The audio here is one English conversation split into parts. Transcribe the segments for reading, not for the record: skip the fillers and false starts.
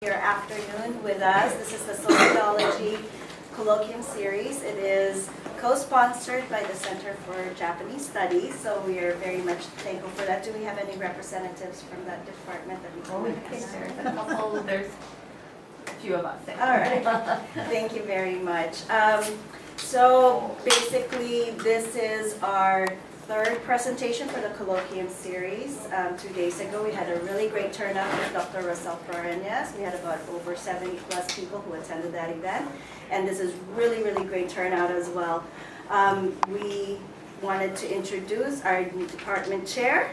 Your afternoon with us. This is the Sociology Colloquium Series. It is co-sponsored by the Center for Japanese Studies, so we are very much thankful for that. Do we have any representatives from that department that we can consider? There's a few of us. All right. Thank you very much. So basically, this is our third presentation for the Colloquium Series. 2 days ago, we had a really great turnout with Dr. Ransdell-Green. We had about over 70 plus people who attended that event. And this is really, really great turnout as well. We wanted to introduce our new department chair,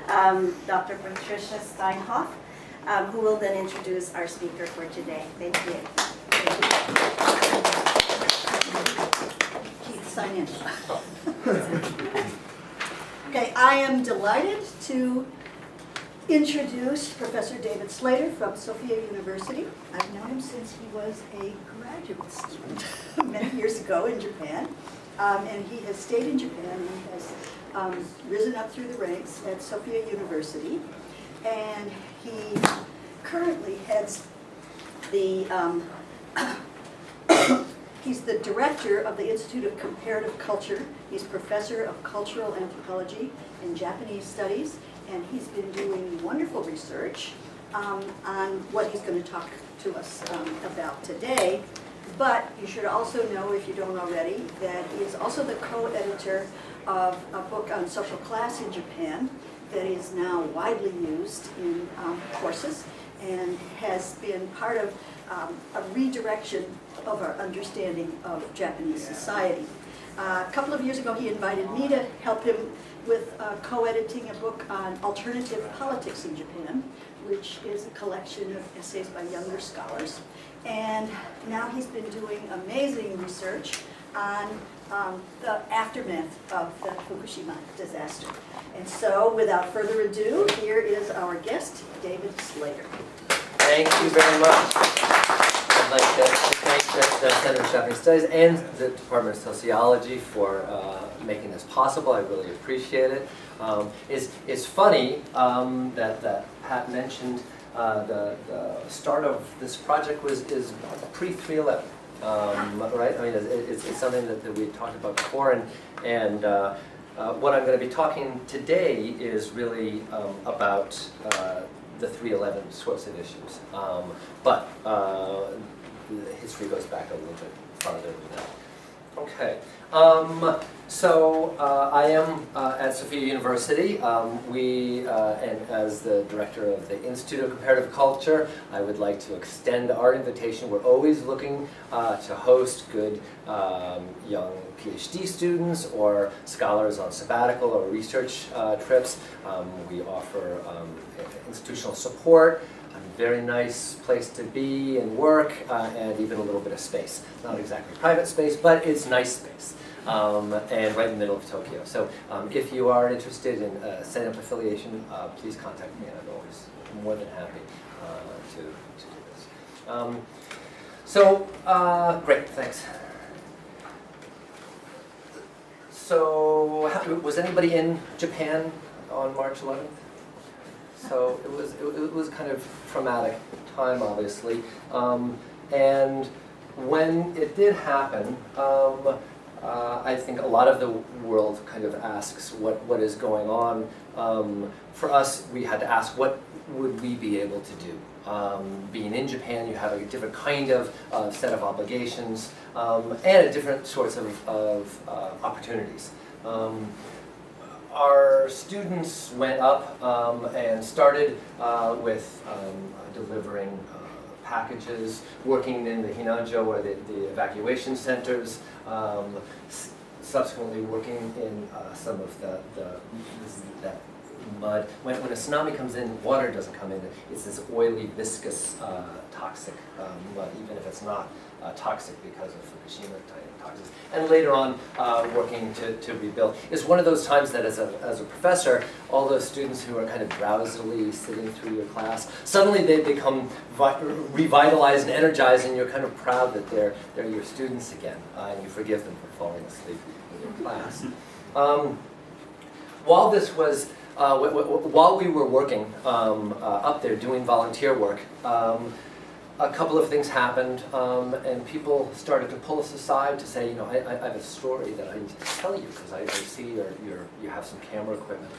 Dr. Patricia Steinhoff, who will then introduce our speaker for today. Thank you. Keith, sign in. Okay, I am delighted to introduce Professor David Slater from Sophia University. I've known him since he was a graduate student many years ago in Japan. And he has stayed in Japan and has risen up through the ranks at Sophia University. And he currently heads the he's the director of the Institute of Comparative Culture. He's professor of cultural anthropology and Japanese studies, and he's been doing wonderful research on what he's going to talk to us about today. But you should also know, if you don't already, that he is also the co-editor of a book on social class in Japan that is now widely used in courses and has been part of a redirection of our understanding of Japanese society. A couple of years ago, he invited me to help him with co-editing a book on alternative politics in Japan, which is a collection of essays by younger scholars. And now he's been doing amazing research on the aftermath of the Fukushima disaster. And so, without further ado, here is our guest, David Slater. Thank you very much. I'd like to thank the Center for Japanese Studies and the Department of Sociology for making this possible. I really appreciate it. It's funny that Pat mentioned the start of this project is pre-3/11, right? I mean, it's something that we talked about before, and what I'm going to be talking today is really about the 3/11 sorts of issues, but the history goes back a little bit farther than that. Okay, so I am at Sophia University. And as the director of the Institute of Comparative Culture, I would like to extend our invitation. We're always looking to host good young PhD students or scholars on sabbatical or research trips. We offer institutional support, a very nice place to be and work, and even a little bit of space. Not exactly private space, but it's nice space. And right in the middle of Tokyo. So if you are interested in setting up affiliation, please contact me. I'm always more than happy to do this. Great, thanks. So was anybody in Japan on March 11th? So it was kind of traumatic time, obviously. And when it did happen, I think a lot of the world kind of asks what is going on. For us, we had to ask, what would we be able to do? Being in Japan, you have a different kind of set of obligations and a different sorts of opportunities. Our students went up and started with delivering packages, working in the Hinanjo, or the evacuation centers, subsequently working in some of that mud. When a tsunami comes in, water doesn't come in. It's this oily, viscous, toxic mud, even if it's not toxic because of Fukushima type toxins. And later on, working to rebuild. It's one of those times that as a professor, all those students who are kind of drowsily sitting through your class, suddenly they become revitalized and energized, and you're kind of proud that they're your students again, and you forgive them for falling asleep in your class. While this was while we were working up there doing volunteer work, a couple of things happened, and people started to pull us aside to say, you know, I have a story that I need to tell you because I see you have some camera equipment.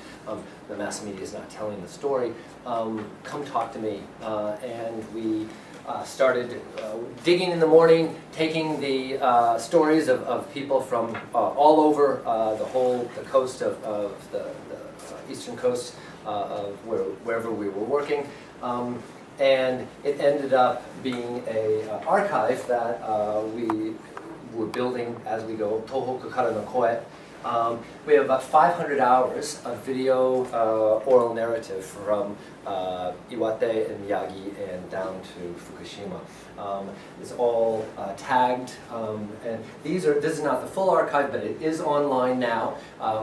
The mass media is not telling the story. Come talk to me. And we started digging in the morning, taking the stories of people from all over the coast of the eastern coast of wherever we were working. And it ended up being an archive that we were building as we go, Tohoku Kara no Koe. We have about 500 hours of video oral narrative from Iwate and Miyagi and down to Fukushima. It's all tagged, and this is not the full archive, but it is online now.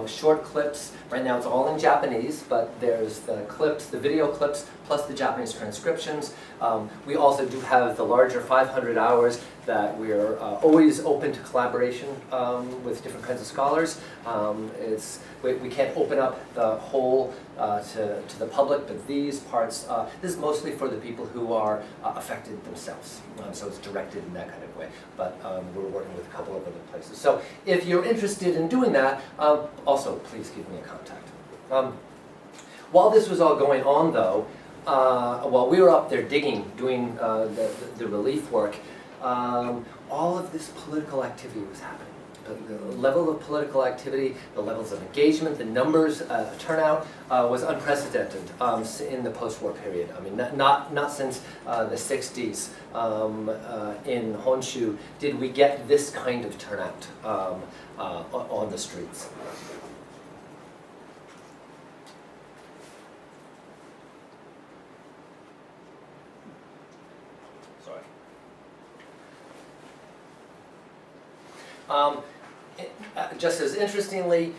Short clips. Right now it's all in Japanese, but there's the clips, the video clips, plus the Japanese transcriptions. We also do have the larger 500 hours that we're always open to collaboration with different kinds of scholars. We can't open up the whole to the public, but these parts, this is mostly for the people who are affected themselves. So it's directed in that kind of way, but we're working with a couple of other places. So if you're interested in doing that, also please give me a contact. While this was all going on though, while we were up there digging, doing the relief work, all of this political activity was happening. The level of political activity, the levels of engagement, the numbers, turnout was unprecedented in the post-war period. I mean, not since the 60s in Honshu did we get this kind of turnout on the streets. Just as interestingly,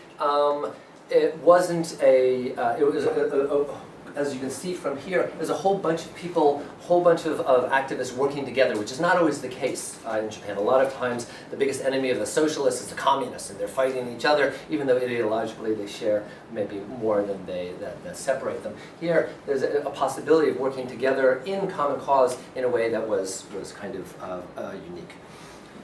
it wasn't as you can see from here, there's a whole bunch of people, whole bunch of activists working together, which is not always the case in Japan. A lot of times, the biggest enemy of the socialists is the communists, and they're fighting each other, even though ideologically they share maybe more than that separate them. Here, there's a possibility of working together in common cause in a way that was kind of unique.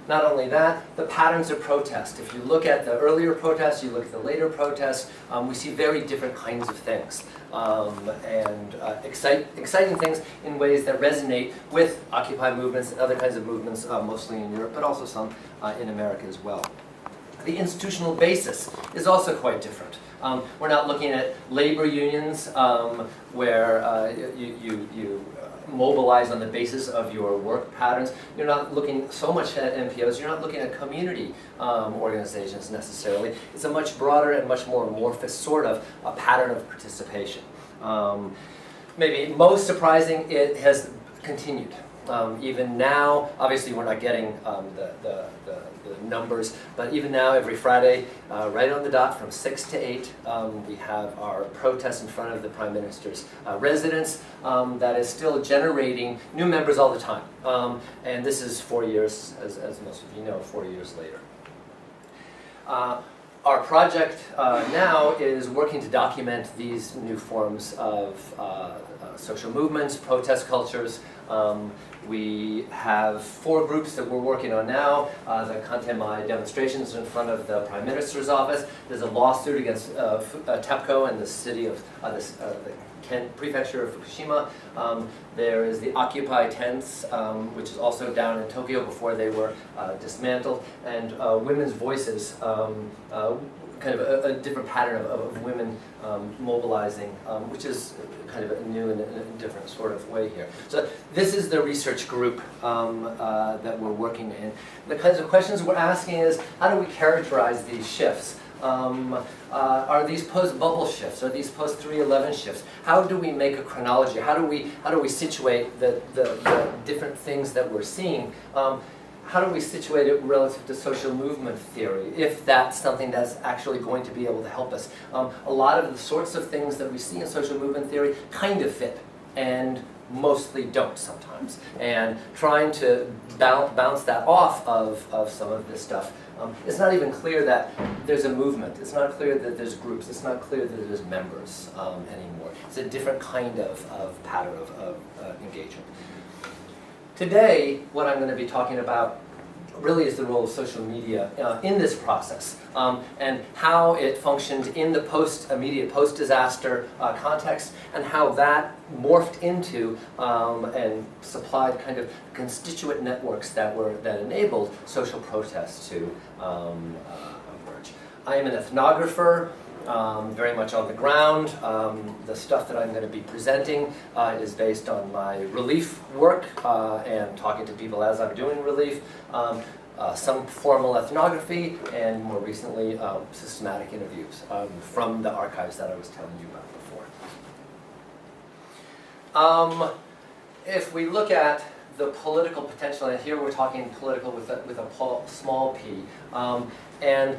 Not only that, the patterns of protest. If you look at the earlier protests, you look at the later protests, we see very different kinds of things. And exciting things in ways that resonate with Occupy movements and other kinds of movements, mostly in Europe, but also some in America as well. The institutional basis is also quite different. We're not looking at labor unions where you mobilize on the basis of your work patterns. You're not looking so much at NPOs, you're not looking at community organizations necessarily. It's a much broader and much more amorphous sort of a pattern of participation. Maybe most surprising, it has continued. Even now, obviously we're not getting the numbers, but even now every Friday, right on the dot from 6 to 8, we have our protest in front of the Prime Minister's residence that is still generating new members all the time. And this is 4 years, as most of you know, 4 years later. Our project now is working to document these new forms of social movements, protest cultures. We have 4 groups that we're working on now. The Kantemai demonstrations in front of the Prime Minister's office. There's a lawsuit against TEPCO and the city of the prefecture of Fukushima. There is the Occupy tents, which is also down in Tokyo before they were dismantled, and women's voices, kind of a different pattern of women mobilizing, which is kind of a new and a different sort of way here. So this is the research group that we're working in. The kinds of questions we're asking is, how do we characterize these shifts? Are these post-bubble shifts? Are these post-3/11 shifts? How do we make a chronology? How do we situate the different things that we're seeing? How do we situate it relative to social movement theory, if that's something that's actually going to be able to help us? A lot of the sorts of things that we see in social movement theory kind of fit, and mostly don't sometimes. And trying to bounce that off of some of this stuff, it's not even clear that there's a movement. It's not clear that there's groups. It's not clear that there's members anymore. It's a different kind of pattern of engagement. today, what I'm going to be talking about really is the role of social media in this process, and how it functioned in the immediate post-disaster context, and how that morphed into and supplied kind of constituent networks that enabled social protests to emerge. I am an ethnographer, very much on the ground. The stuff that I'm going to be presenting is based on my relief work and talking to people as I'm doing relief, some formal ethnography, and more recently systematic interviews from the archives that I was telling you about before. If we look at the political potential, and here we're talking political with a small p, and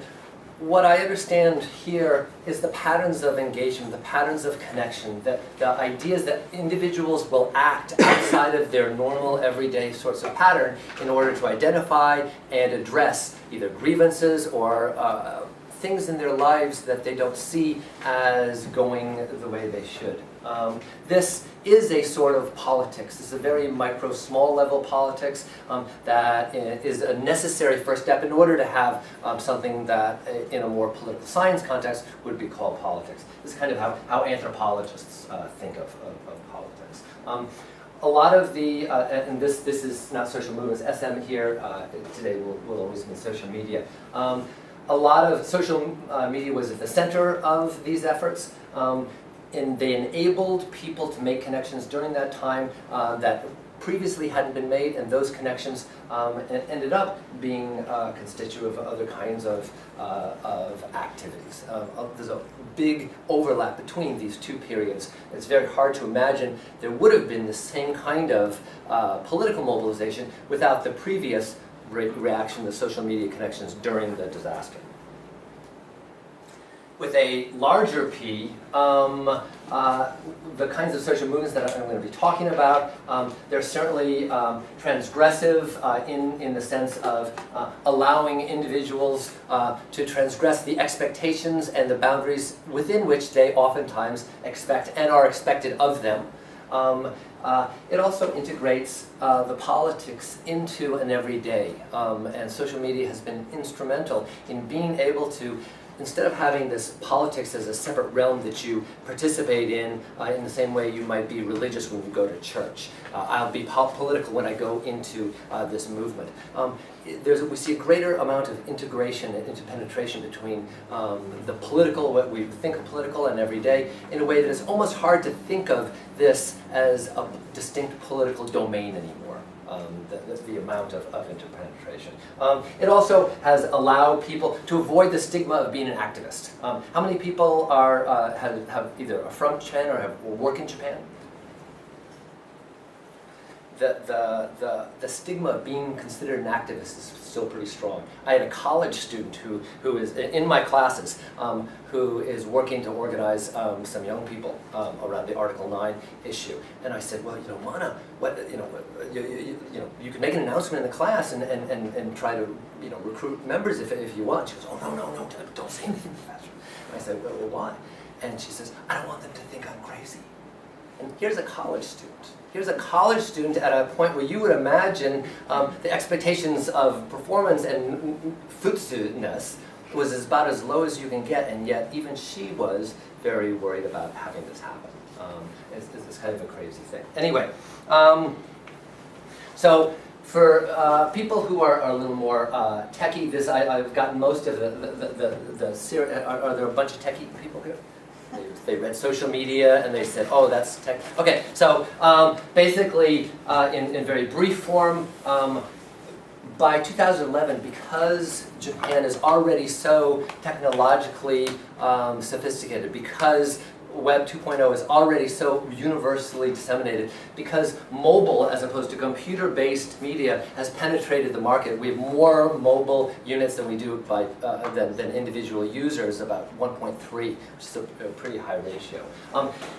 what I understand here is the patterns of engagement, the patterns of connection, the ideas that individuals will act outside of their normal, everyday sorts of pattern in order to identify and address either grievances or things in their lives that they don't see as going the way they should. This is a sort of politics. This is a very micro, small level politics that is a necessary first step in order to have something that in a more political science context would be called politics. This is kind of how anthropologists think of politics. A lot of the, and this is not social movements, SM here today will always mean social media. A lot of social media was at the center of these efforts. And they enabled people to make connections during that time that previously hadn't been made, and those connections ended up being constitutive of other kinds of activities. There's a big overlap between these two periods. It's very hard to imagine there would have been the same kind of political mobilization without the previous reaction to social media connections during the disaster. With a larger P, the kinds of social movements that I'm going to be talking about, they're certainly transgressive in the sense of allowing individuals to transgress the expectations and the boundaries within which they oftentimes expect and are expected of them. It also integrates the politics into an everyday, and social media has been instrumental in being able to, instead of having this politics as a separate realm that you participate in the same way you might be religious when you go to church. I'll be political when I go into this movement. We see a greater amount of integration and interpenetration between the political, what we think of political and everyday, in a way that it's almost hard to think of this as a distinct political domain anymore. The amount of interpenetration. It also has allowed people to avoid the stigma of being an activist. How many people have either are from Japan or work in Japan? The stigma of being considered an activist is still pretty strong. I had a college student who is in my classes who is working to organize some young people around the Article 9 issue, and I said, well, Mana, you can make an announcement in the class and try to recruit members if you want. She goes, oh no, don't say anything, Professor. And I said, well, why? And she says, I don't want them to think I'm crazy. And here's a college student. Here's a college student at a point where you would imagine the expectations of performance and futsu-ness was about as low as you can get, and yet even she was very worried about having this happen. It's kind of a crazy thing. Anyway, so for people who are a little more techie, I've gotten most of the series. Are there a bunch of techie people here? They read social media and they said, oh, that's tech. Okay, so basically, in very brief form, by 2011, because Japan is already so technologically sophisticated, because Web 2.0 is already so universally disseminated, because mobile as opposed to computer-based media has penetrated the market. We have more mobile units than we do than individual users, about 1.3, which is a pretty high ratio.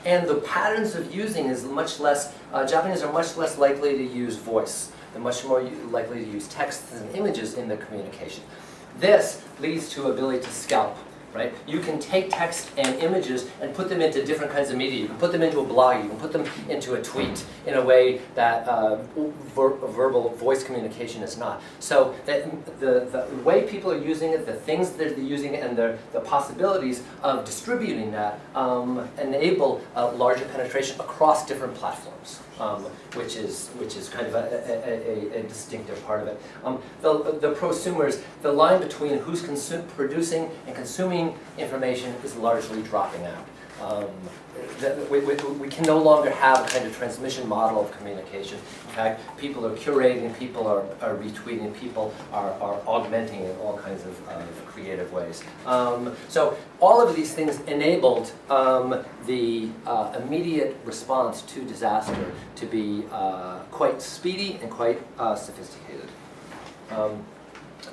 And the patterns of using is much less, Japanese are much less likely to use voice. They're much more likely to use text and images in their communication. This leads to ability to scalp. right? You can take text and images and put them into different kinds of media. You can put them into a blog, you can put them into a tweet in a way that verbal voice communication is not. So that the way people are using it, the things that they're using it, and the possibilities of distributing that enable larger penetration across different platforms. Which is kind of a distinctive part of it. The prosumers, the line between who's producing and consuming information is largely dropping out. We can no longer have a kind of transmission model of communication. In fact, people are curating, people are retweeting, people are augmenting in all kinds of creative ways. So all of these things enabled the immediate response to disaster to be quite speedy and quite sophisticated.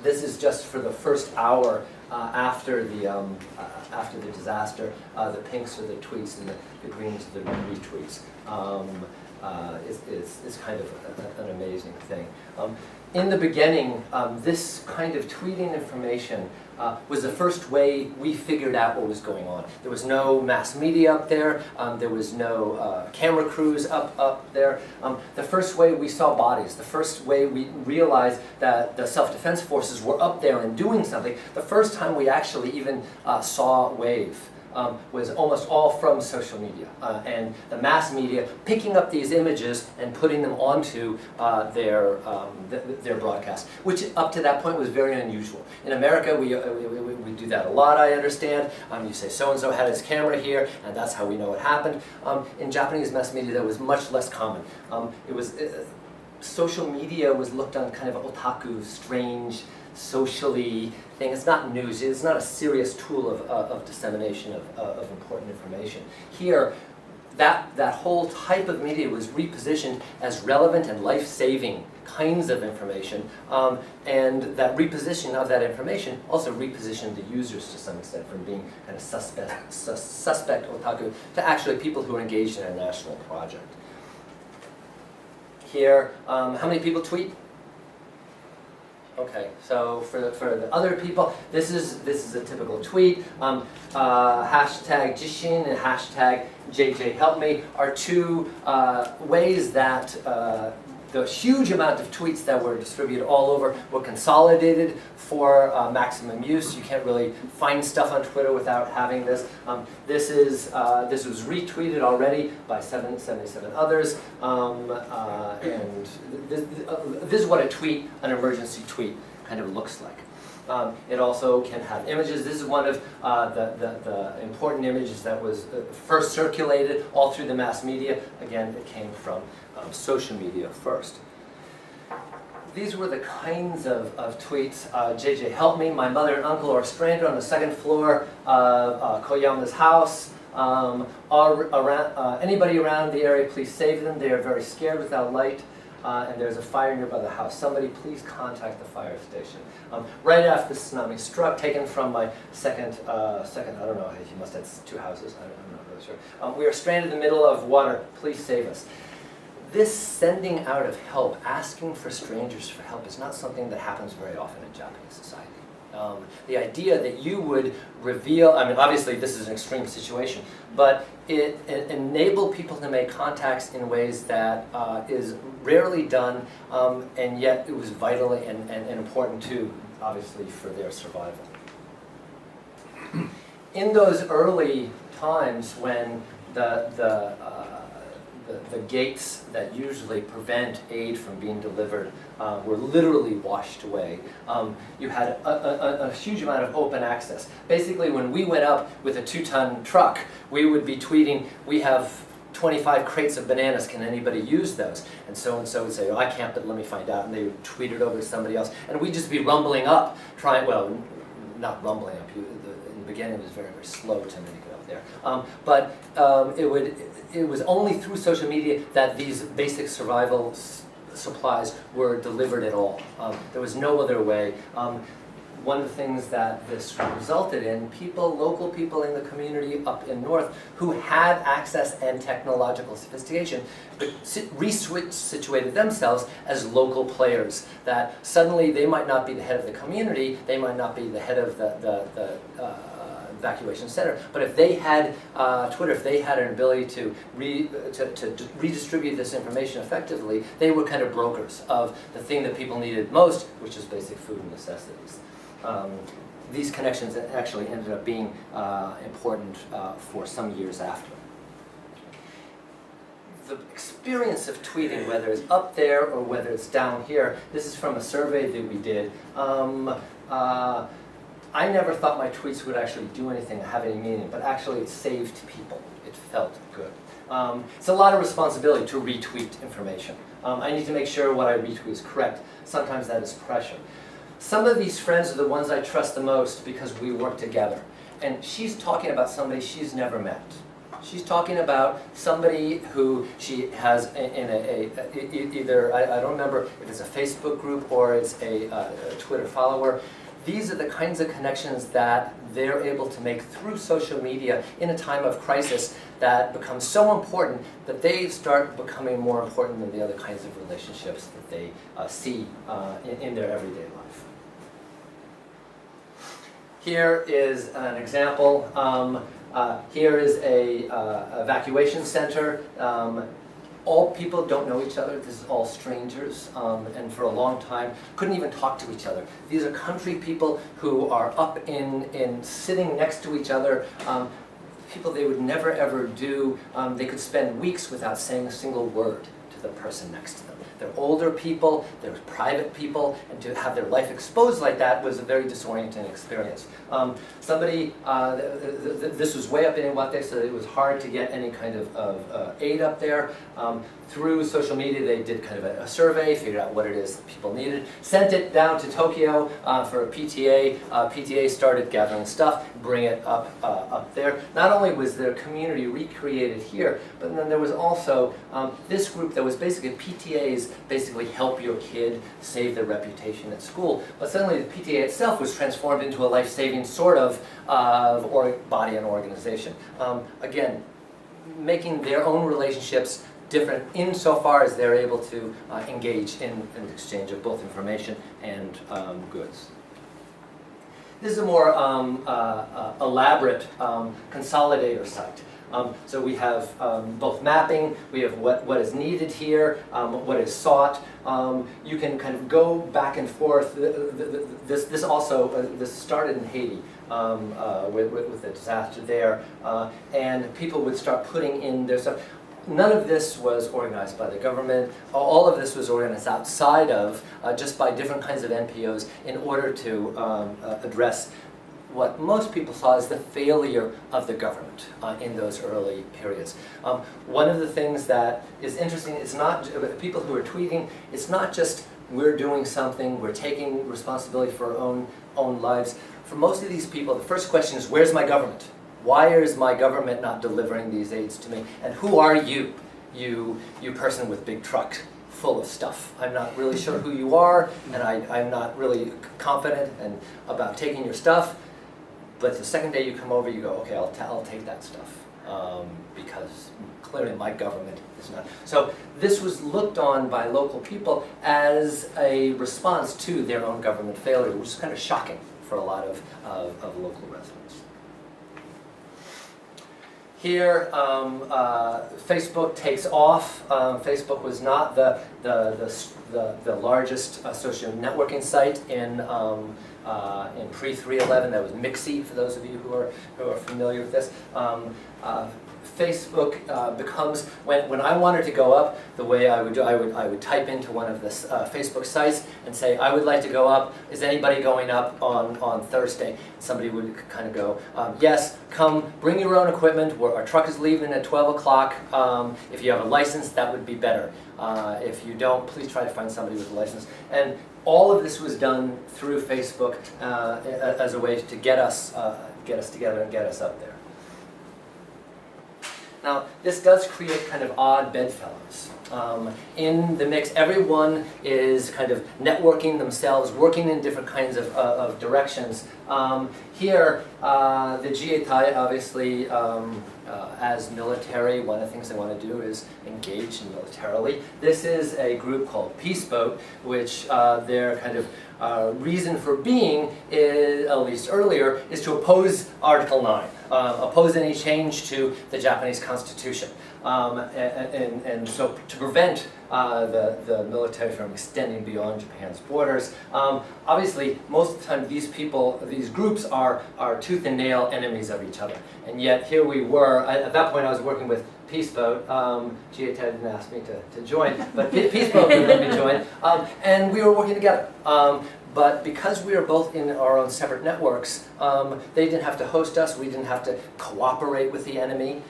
This is just for the first hour after the disaster. The pinks are the tweets and the greens are the retweets. Is kind of an amazing thing. In the beginning, this kind of tweeting information was the first way we figured out what was going on. There was no mass media up there. There was no camera crews up there. The first way we saw bodies, the first way we realized that the self-defense forces were up there and doing something, the first time we actually even saw wave. Was almost all from social media and the mass media picking up these images and putting them onto their broadcast, which up to that point was very unusual. In America, we do that a lot, I understand. You say so-and-so had his camera here, and that's how we know it happened. In Japanese mass media, that was much less common. Social media was looked on kind of otaku, strange, socially thing. It's not news. It's not a serious tool of dissemination of important information. Here, that whole type of media was repositioned as relevant and life-saving kinds of information, and that reposition of that information also repositioned the users to some extent from being kind of suspect otaku to actually people who are engaged in a national project. Here, how many people tweet? Okay, so for the other people, this is a typical tweet. Hashtag Jishin and hashtag JJHelpMe are two ways that the huge amount of tweets that were distributed all over were consolidated for maximum use. You can't really find stuff on Twitter without having this. This was retweeted already by 77 others, and this is what a tweet, an emergency tweet, kind of looks like. It also can have images. This is one of the important images that was first circulated all through the mass media. Again, it came from social media first. These were the kinds of tweets. JJ, help me. My mother and uncle are stranded on the second floor of Koyama's house. Anybody around the area, please save them. They are very scared without light. And there's a fire nearby the house. Somebody please contact the fire station. Right after the tsunami struck, taken from my second, I don't know, he must have two houses, I'm not really sure. We are stranded in the middle of water, please save us. This sending out of help, asking for strangers for help, is not something that happens very often in Japanese society. The idea that you would reveal, I mean, obviously this is an extreme situation, but it enabled people to make contacts in ways that is rarely done, and yet it was vital and important too, obviously, for their survival. In those early times when the gates that usually prevent aid from being delivered were literally washed away. You had a huge amount of open access. Basically, when we went up with a 2-ton truck, we would be tweeting, we have 25 crates of bananas, can anybody use those? And so would say, oh, I can't, but let me find out. And they would tweet it over to somebody else. And we'd just be rumbling up, well, not rumbling up. In the beginning, it was very, very slow to make it up there. It was only through social media that these basic survival supplies were delivered at all. There was no other way. One of the things that this resulted in, local people in the community up in north who had access and technological sophistication, but situated themselves as local players. That suddenly they might not be the head of the community, they might not be the head of the evacuation center. But if they had Twitter, if they had an ability to redistribute this information effectively, they were kind of brokers of the thing that people needed most, which is basic food and necessities. These connections actually ended up being important for some years after. The experience of tweeting, whether it's up there or whether it's down here, this is from a survey that we did. I never thought my tweets would actually do anything, have any meaning, but actually it saved people. It felt good. It's a lot of responsibility to retweet information. I need to make sure what I retweet is correct. Sometimes that is pressure. Some of these friends are the ones I trust the most because we work together. And she's talking about somebody she's never met. She's talking about somebody who she has in either, I don't remember if it's a Facebook group or it's a Twitter follower. These are the kinds of connections that they're able to make through social media in a time of crisis that becomes so important that they start becoming more important than the other kinds of relationships that they see in their everyday life. Here is an example. Here is a evacuation center. All people don't know each other. This is all strangers, and for a long time couldn't even talk to each other. These are country people who are up in sitting next to each other. People they would never ever do. They could spend weeks without saying a single word to the person next to them. They're older people, they're private people, and to have their life exposed like that was a very disorienting experience. This was way up in Iwate, so it was hard to get any kind of aid up there. Through social media, they did kind of a survey, figured out what it is that people needed, sent it down to Tokyo for a PTA. PTA started gathering stuff, bring it up there. Not only was their community recreated here, but then there was also this group that was basically PTAs basically help your kid save their reputation at school. But suddenly the PTA itself was transformed into a life-saving sort of body and organization. Again, making their own relationships different insofar as they're able to engage in an exchange of both information and goods. This is a more elaborate consolidator site. So we have both mapping, we have what is needed here, what is sought. You can kind of go back and forth. This started in Haiti with the disaster there, and people would start putting in their stuff. None of this was organized by the government. All of this was organized outside of, just by different kinds of NPOs in order to address what most people saw as the failure of the government in those early periods. One of the things that is interesting is not, people who are tweeting, it's not just we're doing something, we're taking responsibility for our own lives. For most of these people, the first question is, where's my government? Why is my government not delivering these aids to me? And who are you? You person with big truck full of stuff. I'm not really sure who you are, and I'm not really confident about taking your stuff. But the second day you come over, you go, okay, I'll take that stuff, because clearly my government is not. So this was looked on by local people as a response to their own government failure, which is kind of shocking for a lot of local residents. Here, Facebook takes off. Facebook was not the largest social networking site in pre-3/11. That was Mixi, for those of you who are familiar with this. Facebook becomes, when I wanted to go up, the way I would do, I would type into one of the Facebook sites and say, I would like to go up. Is anybody going up on Thursday? Somebody would kind of go, yes, come, bring your own equipment. Our truck is leaving at 12 o'clock. If you have a license, that would be better. If you don't, please try to find somebody with a license. And all of this was done through Facebook as a way to get us together and get us up there. Now, this does create kind of odd bedfellows. In the mix, everyone is kind of networking themselves, working in different kinds of directions. Here, the Jieitai, obviously, as military, one of the things they want to do is engage militarily. This is a group called Peace Boat, which their kind of reason for being, is, at least earlier, is to oppose Article 9, oppose any change to the Japanese Constitution. And so to prevent the military from extending beyond Japan's borders. Obviously, most of the time these groups are tooth and nail enemies of each other. And yet here we were, at that point I was working with Peace Boat. Jieitai didn't ask me to join, but Peace Boat would let me join. And we were working together. But because we were both in our own separate networks, they didn't have to host us, we didn't have to cooperate with the enemy.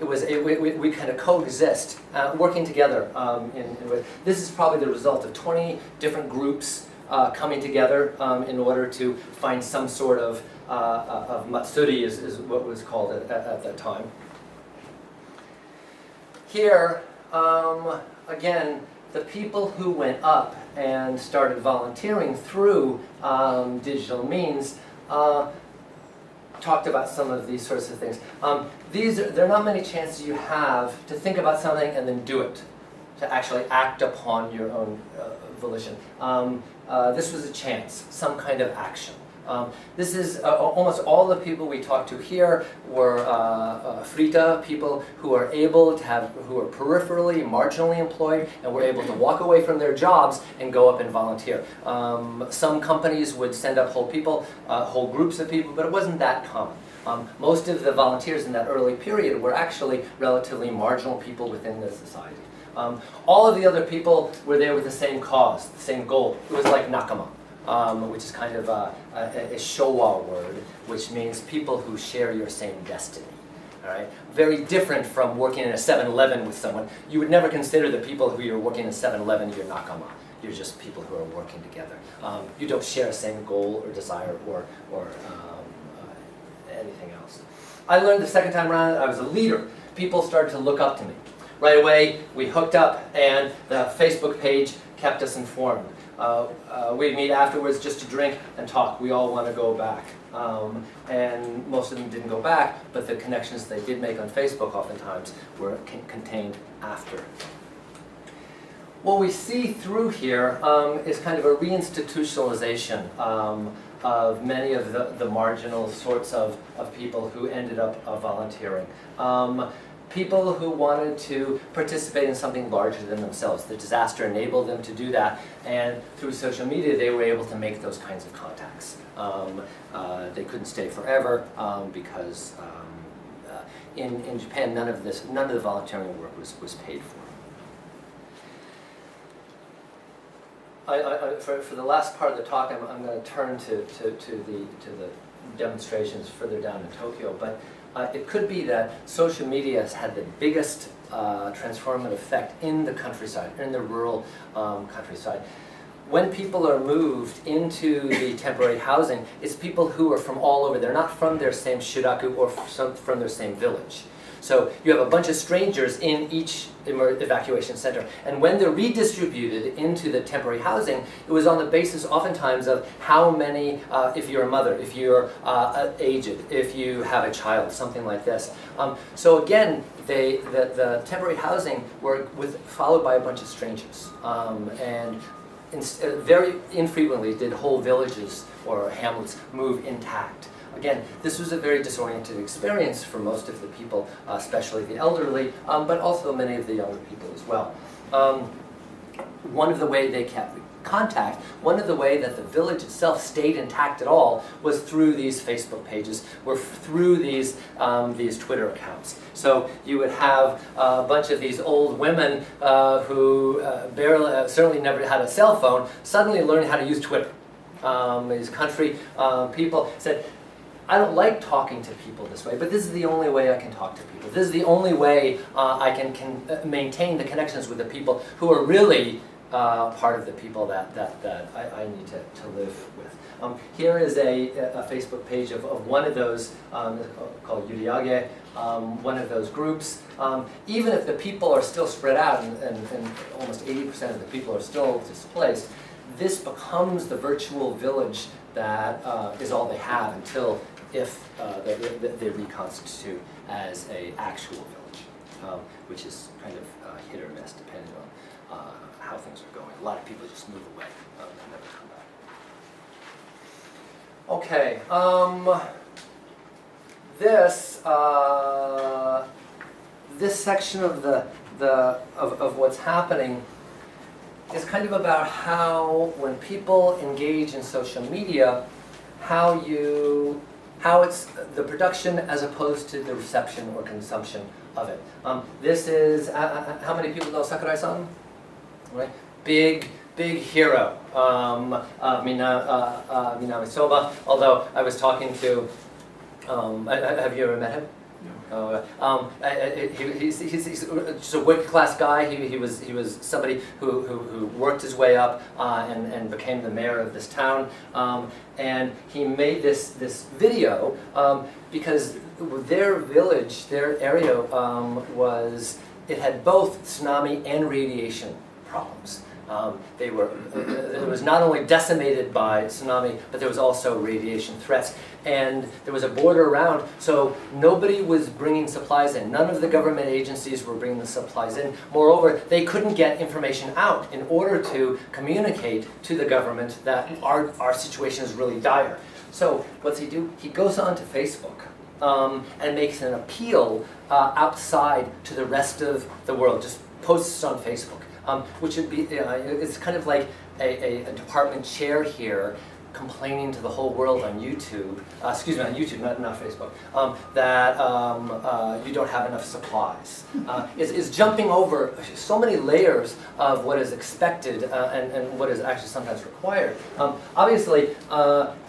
We kind of coexist, working together. This is probably the result of 20 different groups coming together in order to find some sort of matsuri, is what was called at that time. Here, again, the people who went up and started volunteering through digital means talked about some of these sorts of things. There are not many chances you have to think about something and then do it, to actually act upon your own volition. This was a chance, some kind of action. This is almost all the people we talked to here were frita, people who are able to who are peripherally, marginally employed, and were able to walk away from their jobs and go up and volunteer. Some companies would send up whole groups of people, but it wasn't that common. Most of the volunteers in that early period were actually relatively marginal people within the society. All of the other people were there with the same cause, the same goal. It was like nakama. Which is kind of a Showa word, which means people who share your same destiny. All right? Very different from working in a 7-Eleven with someone. You would never consider the people who you're working in a 7-Eleven your nakama. You're just people who are working together. You don't share the same goal or desire or anything else. I learned the second time around I was a leader. People started to look up to me. Right away, we hooked up, and the Facebook page kept us informed. We'd meet afterwards just to drink and talk. We all want to go back. And most of them didn't go back, but the connections they did make on Facebook oftentimes were contained after. What we see through here is kind of a reinstitutionalization of many of the marginal sorts of people who ended up volunteering. People who wanted to participate in something larger than themselves. The disaster enabled them to do that, and through social media they were able to make those kinds of contacts. They couldn't stay forever because in Japan none of the volunteering work was paid for. For the last part of the talk, I'm going to turn to the demonstrations further down in Tokyo, but it could be that social media has had the biggest transformative effect in the countryside, in the rural countryside. When people are moved into the temporary housing, it's people who are from all over. They're not from their same shiraku or from their same village. So you have a bunch of strangers in each evacuation center. And when they're redistributed into the temporary housing, it was on the basis oftentimes of how many, if you're a mother, if you're aged, if you have a child, something like this. So again, the temporary housing were followed by a bunch of strangers. And very infrequently did whole villages or hamlets move intact. Again, this was a very disoriented experience for most of the people, especially the elderly, but also many of the younger people as well. One of the ways they kept contact, one of the ways that the village itself stayed intact at all was through these Facebook pages, or through these Twitter accounts. So you would have a bunch of these old women who certainly never had a cell phone, suddenly learning how to use Twitter. These country people said, I don't like talking to people this way, but this is the only way I can talk to people. This is the only way I can maintain the connections with the people who are really part of the people that I need to live with. Here is a Facebook page of one of those called Yuriage, one of those groups. Even if the people are still spread out and almost 80% of the people are still displaced, this becomes the virtual village that is all they have until they reconstitute as an actual village, which is kind of hit or miss depending on how things are going. A lot of people just move away and never come back. Okay, this section of what's happening is kind of about how, when people engage in social media, how it's the production as opposed to the reception or consumption of it. This is, how many people know Sakurai-san? Right? Big hero, Minami Soba, although I was talking to, have you ever met him? He's just a working class guy. He was somebody who worked his way up and became the mayor of this town. And he made this video because their village, their area it had both tsunami and radiation problems. It was not only decimated by tsunami, but there was also radiation threats. And there was a border around, so nobody was bringing supplies in. None of the government agencies were bringing the supplies in. Moreover, they couldn't get information out in order to communicate to the government that our situation is really dire. So what's he do? He goes on to Facebook and makes an appeal outside to the rest of the world, just posts on Facebook. Which would be, it's kind of like a department chair here complaining to the whole world on YouTube, on YouTube, not Facebook, that you don't have enough supplies. Is jumping over so many layers of what is expected and what is actually sometimes required. Obviously,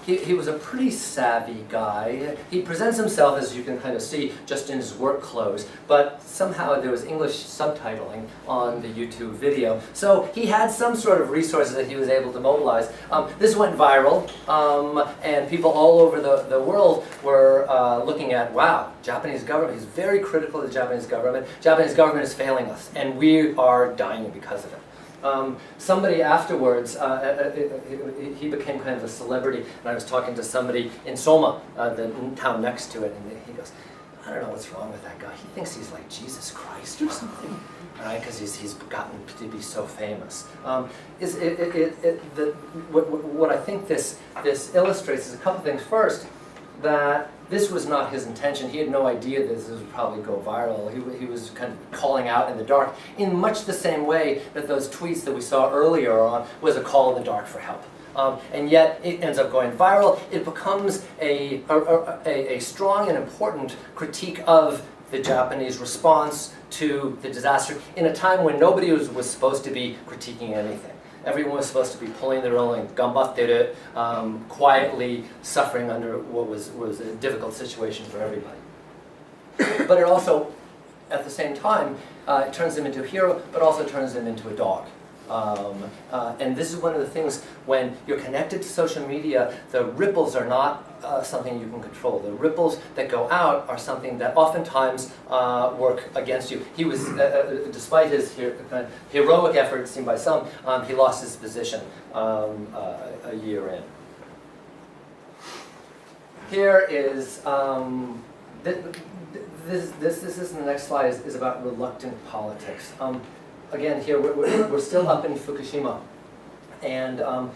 he was a pretty savvy guy. He presents himself, as you can kind of see, just in his work clothes, but somehow there was English subtitling on the YouTube video. So he had some sort of resources that he was able to mobilize. This went viral, and people all over the world were looking at, wow, Japanese government, he's very critical of the Japanese government. Japanese government is failing us, and we are dying because of it. Somebody afterwards, he became kind of a celebrity, and I was talking to somebody in Soma, the town next to it, and he goes, I don't know what's wrong with that guy. He thinks he's like Jesus Christ or something, right? Because he's gotten to be so famous. What I think this illustrates is a couple things. First, that this was not his intention. He had no idea that this would probably go viral. He was kind of calling out in the dark in much the same way that those tweets that we saw earlier on was a call in the dark for help. And yet it ends up going viral. It becomes a strong and important critique of the Japanese response to the disaster in a time when nobody was supposed to be critiquing anything. Everyone was supposed to be pulling their own, like, gambatteru, quietly suffering under what was a difficult situation for everybody. But it also, at the same time, it turns him into a hero, but also turns him into a dog. And this is one of the things, when you're connected to social media, the ripples are not something you can control. The ripples that go out are something that oftentimes work against you. He was, despite his heroic effort seen by some, he lost his position a year in. Here is, this is the next slide, is about reluctant politics. Again, here we're still up in Fukushima, and a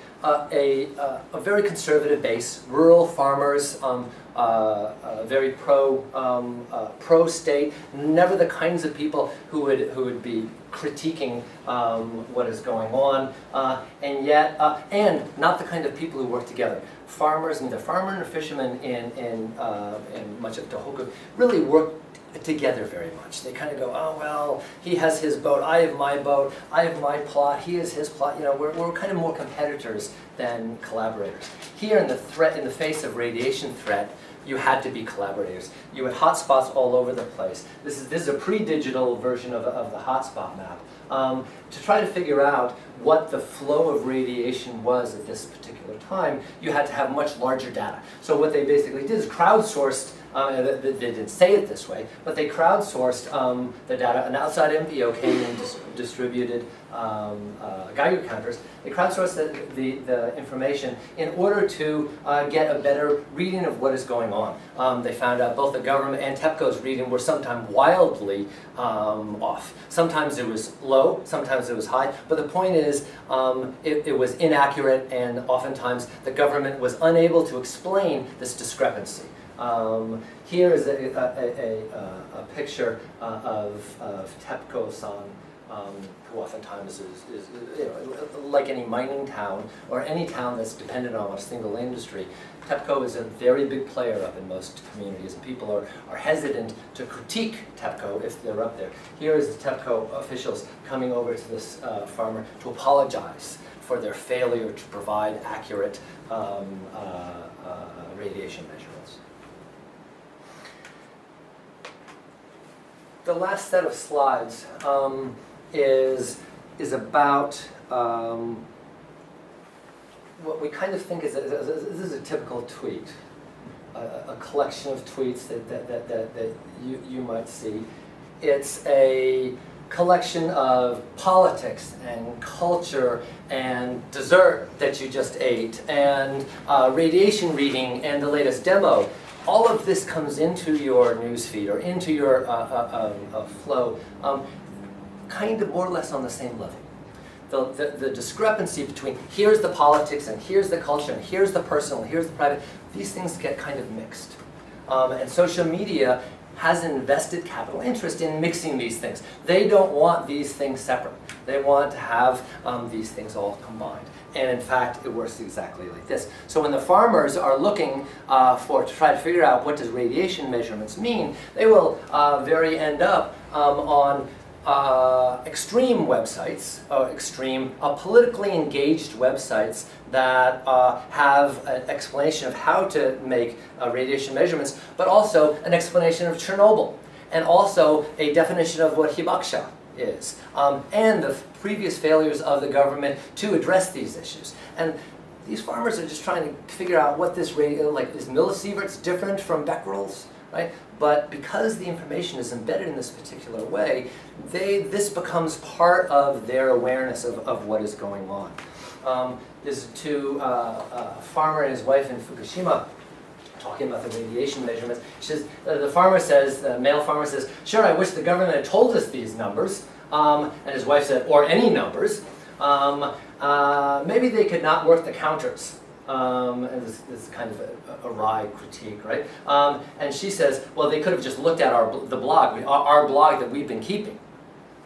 very conservative base, rural farmers, very pro-state, never the kinds of people who would be critiquing what is going on, and yet, and not the kind of people who work together. Farmers, and the farmer and the fishermen in much of Tohoku really worked together very much. They kind of go, oh, well, he has his boat, I have my boat, I have my plot, he has his plot. You know, we're kind of more competitors than collaborators. Here in the face of radiation threat, you had to be collaborators. You had hotspots all over the place. This is a pre-digital version of the hotspot map. To try to figure out what the flow of radiation was at this particular time, you had to have much larger data. So what they basically did is crowdsourced, they didn't say it this way, but they crowdsourced the data. An outside MPO came and distributed Geiger counters. They crowdsourced the information in order to get a better reading of what is going on. They found out both the government and TEPCO's reading were sometimes wildly off. Sometimes it was low, sometimes it was high, but the point is it was inaccurate, and oftentimes the government was unable to explain this discrepancy. Here is a picture of TEPCO-san, who oftentimes is you know, like any mining town or any town that's dependent on a single industry. TEPCO is a very big player up in most communities, and people are hesitant to critique TEPCO if they're up there. Here is the TEPCO officials coming over to this farmer to apologize for their failure to provide accurate radiation measurements. The last set of slides is about what we kind of think is this is a typical tweet, a collection of tweets that you might see. It's a collection of politics and culture and dessert that you just ate and radiation reading and the latest demo. All of this comes into your newsfeed or into your flow, kind of more or less on the same level. The discrepancy between here's the politics and here's the culture and here's the personal and here's the private, these things get kind of mixed. And social media has an invested capital interest in mixing these things. They don't want these things separate. They want to have these things all combined. And in fact, it works exactly like this. So when the farmers are looking to try to figure out what does radiation measurements mean, they will end up on extreme websites, extreme politically engaged websites that have an explanation of how to make radiation measurements, but also an explanation of Chernobyl, and also a definition of what hibakusha is, and the previous failures of the government to address these issues. And these farmers are just trying to figure out what this radio, like, is millisieverts different from becquerels, right? But because the information is embedded in this particular way, this becomes part of their awareness of what is going on. There's a farmer and his wife in Fukushima talking about the radiation measurements. She says, the male farmer says, sure, I wish the government had told us these numbers. And his wife said, or any numbers. Maybe they could not work the counters. And this is kind of a wry critique, right? And she says, well, they could have just looked at the blog, our blog that we've been keeping.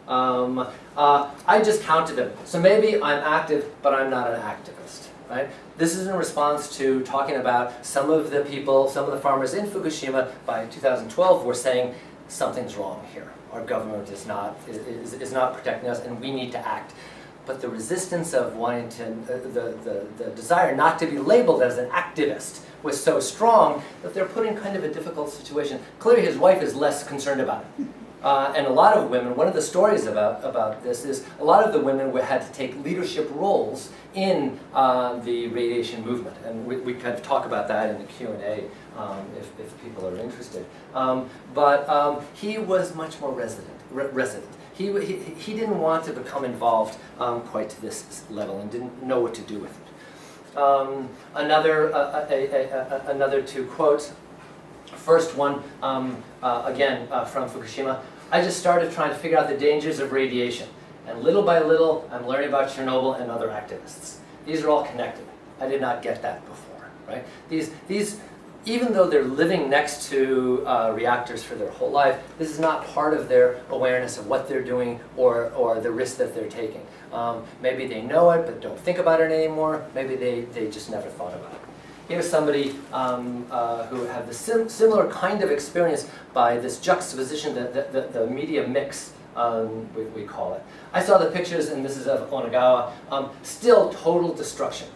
I just counted them. So maybe I'm active, but I'm not an activist, right? This is in response to talking about some of the farmers in Fukushima by 2012 were saying something's wrong here. Our government is not protecting us, and we need to act. But the resistance of wanting to, the desire not to be labeled as an activist was so strong that they're put in kind of a difficult situation. Clearly his wife is less concerned about it. And a lot of women, one of the stories about this is a lot of the women had to take leadership roles in the radiation movement. And we kind of talk about that in the Q&A if people are interested. But he was much more resident. He didn't want to become involved quite to this level and didn't know what to do with it. Another two quotes. First one, again, from Fukushima. I just started trying to figure out the dangers of radiation. And little by little, I'm learning about Chernobyl and other activists. These are all connected. I did not get that before, right? These, even though they're living next to reactors for their whole life, this is not part of their awareness of what they're doing or the risk that they're taking. Maybe they know it, but don't think about it anymore. Maybe they just never thought about it. here's somebody who had the similar kind of experience by this juxtaposition, the media mix, we call it. I saw the pictures, and this is of Onagawa, still total destruction.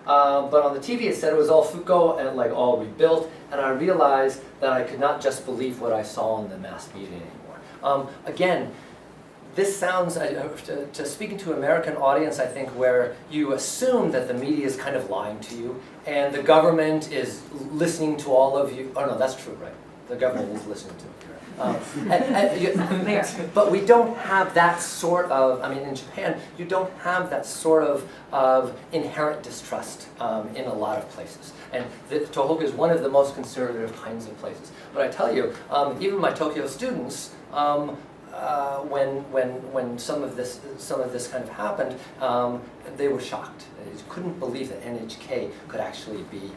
But on the TV it said it was all Foucault and like all rebuilt, and I realized that I could not just believe what I saw in the mass media anymore. Again, this sounds, to speaking to an American audience, I think, where you assume that the media is kind of lying to you, and the government is listening to all of you. Oh no, that's true, right? The government is listening to you. But we don't have that sort of, I mean, in Japan, you don't have that sort of inherent distrust in a lot of places. And Tohoku is one of the most conservative kinds of places. But I tell you, even my Tokyo students, when some of this kind of happened, they were shocked. They couldn't believe that NHK could actually be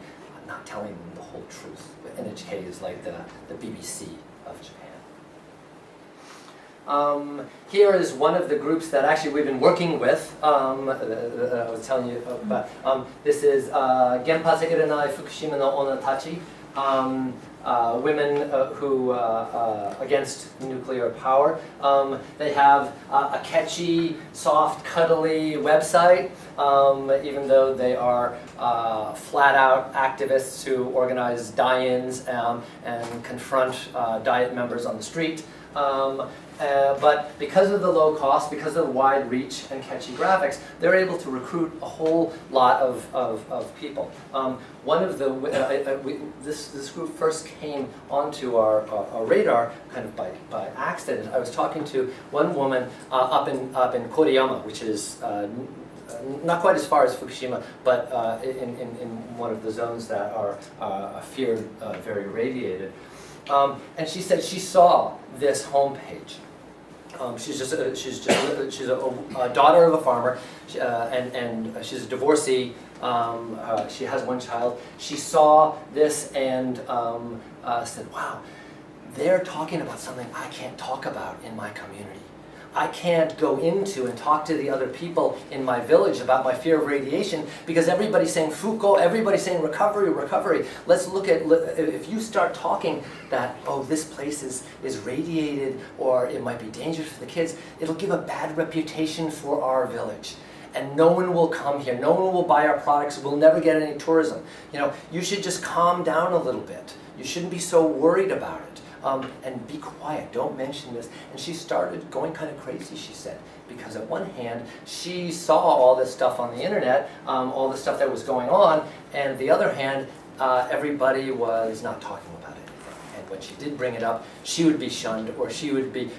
not telling them the whole truth. But NHK is like the BBC of Japan. Here is one of the groups that actually we've been working with. I was telling you about. This is Genpatsu Iranai Fukushima no Onatachi. Women who against nuclear power. They have a catchy, soft, cuddly website, even though they are flat-out activists who organize die-ins and confront Diet members on the street. But because of the low cost, because of the wide reach and catchy graphics, they're able to recruit a whole lot of people. One of the this group first came onto our radar kind of by accident. I was talking to one woman up in Koriyama, which is not quite as far as Fukushima, but in one of the zones that are feared very radiated. And she said she saw this homepage. She's a daughter of a farmer, and she's a divorcee. She has one child. She saw this and said, "Wow, they're talking about something I can't talk about in my community. I can't go into and talk to the other people in my village about my fear of radiation because everybody's saying Foucault, everybody's saying recovery, recovery. Let's look at, if you start talking that, oh, this place is radiated or it might be dangerous for the kids, it'll give a bad reputation for our village. And no one will come here, no one will buy our products, we'll never get any tourism. You know, you should just calm down a little bit. You shouldn't be so worried about it. And be quiet, don't mention this." And she started going kind of crazy, she said, because on one hand, she saw all this stuff on the internet, all the stuff that was going on, and the other hand, everybody was not talking about anything. And when she did bring it up, she would be shunned, or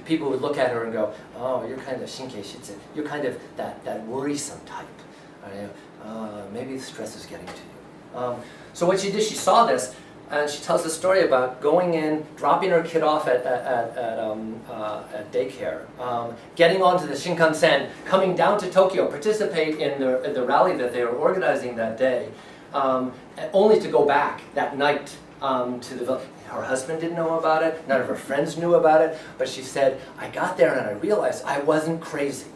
people would look at her and go, "Oh, you're kind of shinkei shitsu, you're kind of that worrisome type. Maybe the stress is getting to you." So what she did, she saw this, and she tells the story about going in, dropping her kid off at daycare, getting onto the Shinkansen, coming down to Tokyo, participate in the rally that they were organizing that day, only to go back that night to the village. Her husband didn't know about it, none of her friends knew about it, but she said, "I got there and I realized I wasn't crazy.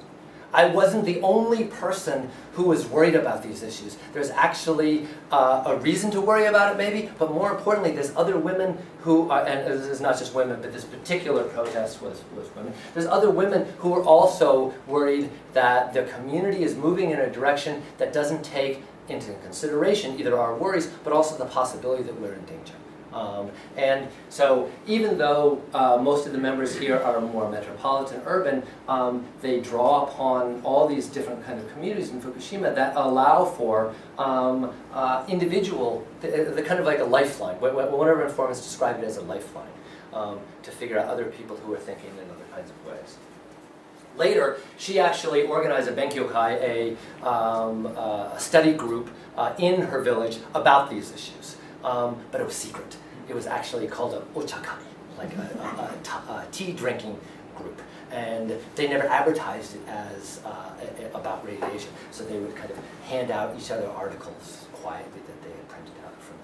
I wasn't the only person who was worried about these issues. There's actually a reason to worry about it maybe, but more importantly, there's other women who, and this is not just women, but this particular protest was women. There's other women who are also worried that their community is moving in a direction that doesn't take into consideration either our worries, but also the possibility that we're in danger." And so even though most of the members here are more metropolitan urban, they draw upon all these different kind of communities in Fukushima that allow for individual, the kind of like a lifeline. One of our informants described it as a lifeline to figure out other people who are thinking in other kinds of ways. Later, she actually organized a benkyokai, a study group in her village about these issues, but it was secret. It was actually called an ochakami, like a tea drinking group. And they never advertised it as about radiation. So they would kind of hand out each other articles quietly that they had printed out from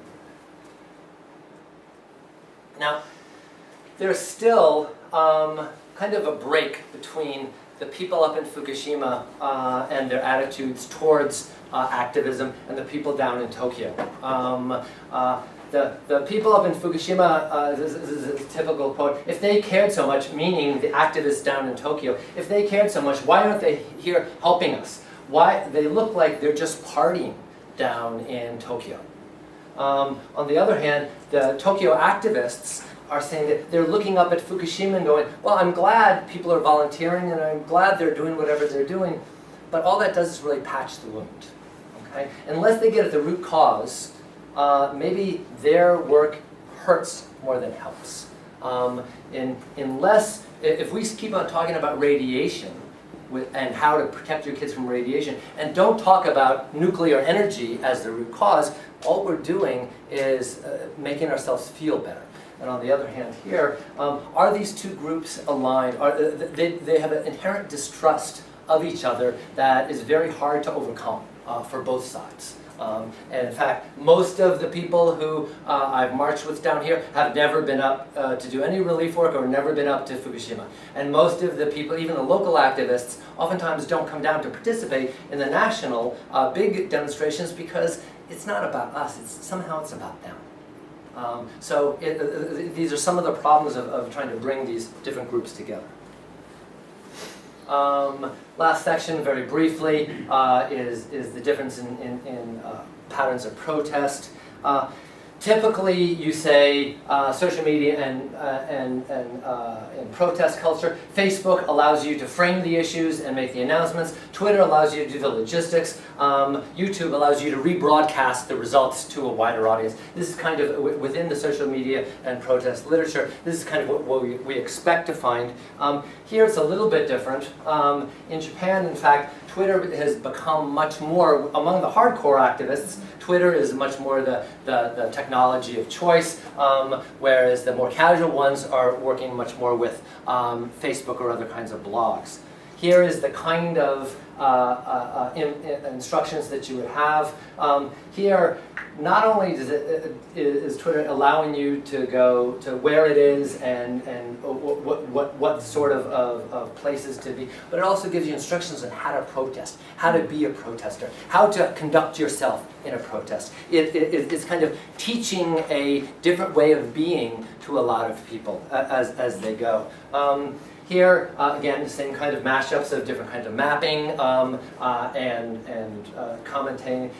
them. Now, there's still kind of a break between the people up in Fukushima and their attitudes towards activism and the people down in Tokyo. The people up in Fukushima, this is a typical quote, if they cared so much, meaning the activists down in Tokyo, if they cared so much, why aren't they here helping us? Why? They look like they're just partying down in Tokyo. On the other hand, the Tokyo activists are saying that they're looking up at Fukushima and going, well, I'm glad people are volunteering and I'm glad they're doing whatever they're doing, but all that does is really patch the wound. Okay? Unless they get at the root cause, maybe their work hurts more than helps. Unless, if we keep on talking about radiation and how to protect your kids from radiation, and don't talk about nuclear energy as the root cause, all we're doing is making ourselves feel better. And on the other hand here, are these two groups aligned? They have an inherent distrust of each other that is very hard to overcome for both sides. And in fact, most of the people who I've marched with down here have never been up to do any relief work or never been up to Fukushima. And most of the people, even the local activists, oftentimes don't come down to participate in the national big demonstrations because it's not about us, somehow it's about them. So these are some of the problems of trying to bring these different groups together. Last section, very briefly, is the difference in patterns of protest. Typically, you say social media and protest culture. Facebook allows you to frame the issues and make the announcements. Twitter allows you to do the logistics. YouTube allows you to rebroadcast the results to a wider audience. This is kind of within the social media and protest literature. This is kind of what we expect to find. Here it's a little bit different. In Japan, in fact, Twitter has become much more, among the hardcore activists, Twitter is much more the technology of choice, whereas the more casual ones are working much more with Facebook or other kinds of blogs. Here is the kind of instructions that you would have. Here, not only is Twitter allowing you to go to where it is and what sort of places to be, but it also gives you instructions on how to protest, how to be a protester, how to conduct yourself in a protest. It's kind of teaching a different way of being to a lot of people as they go. Here, again, the same kind of mashups of different kinds of mapping and commenting.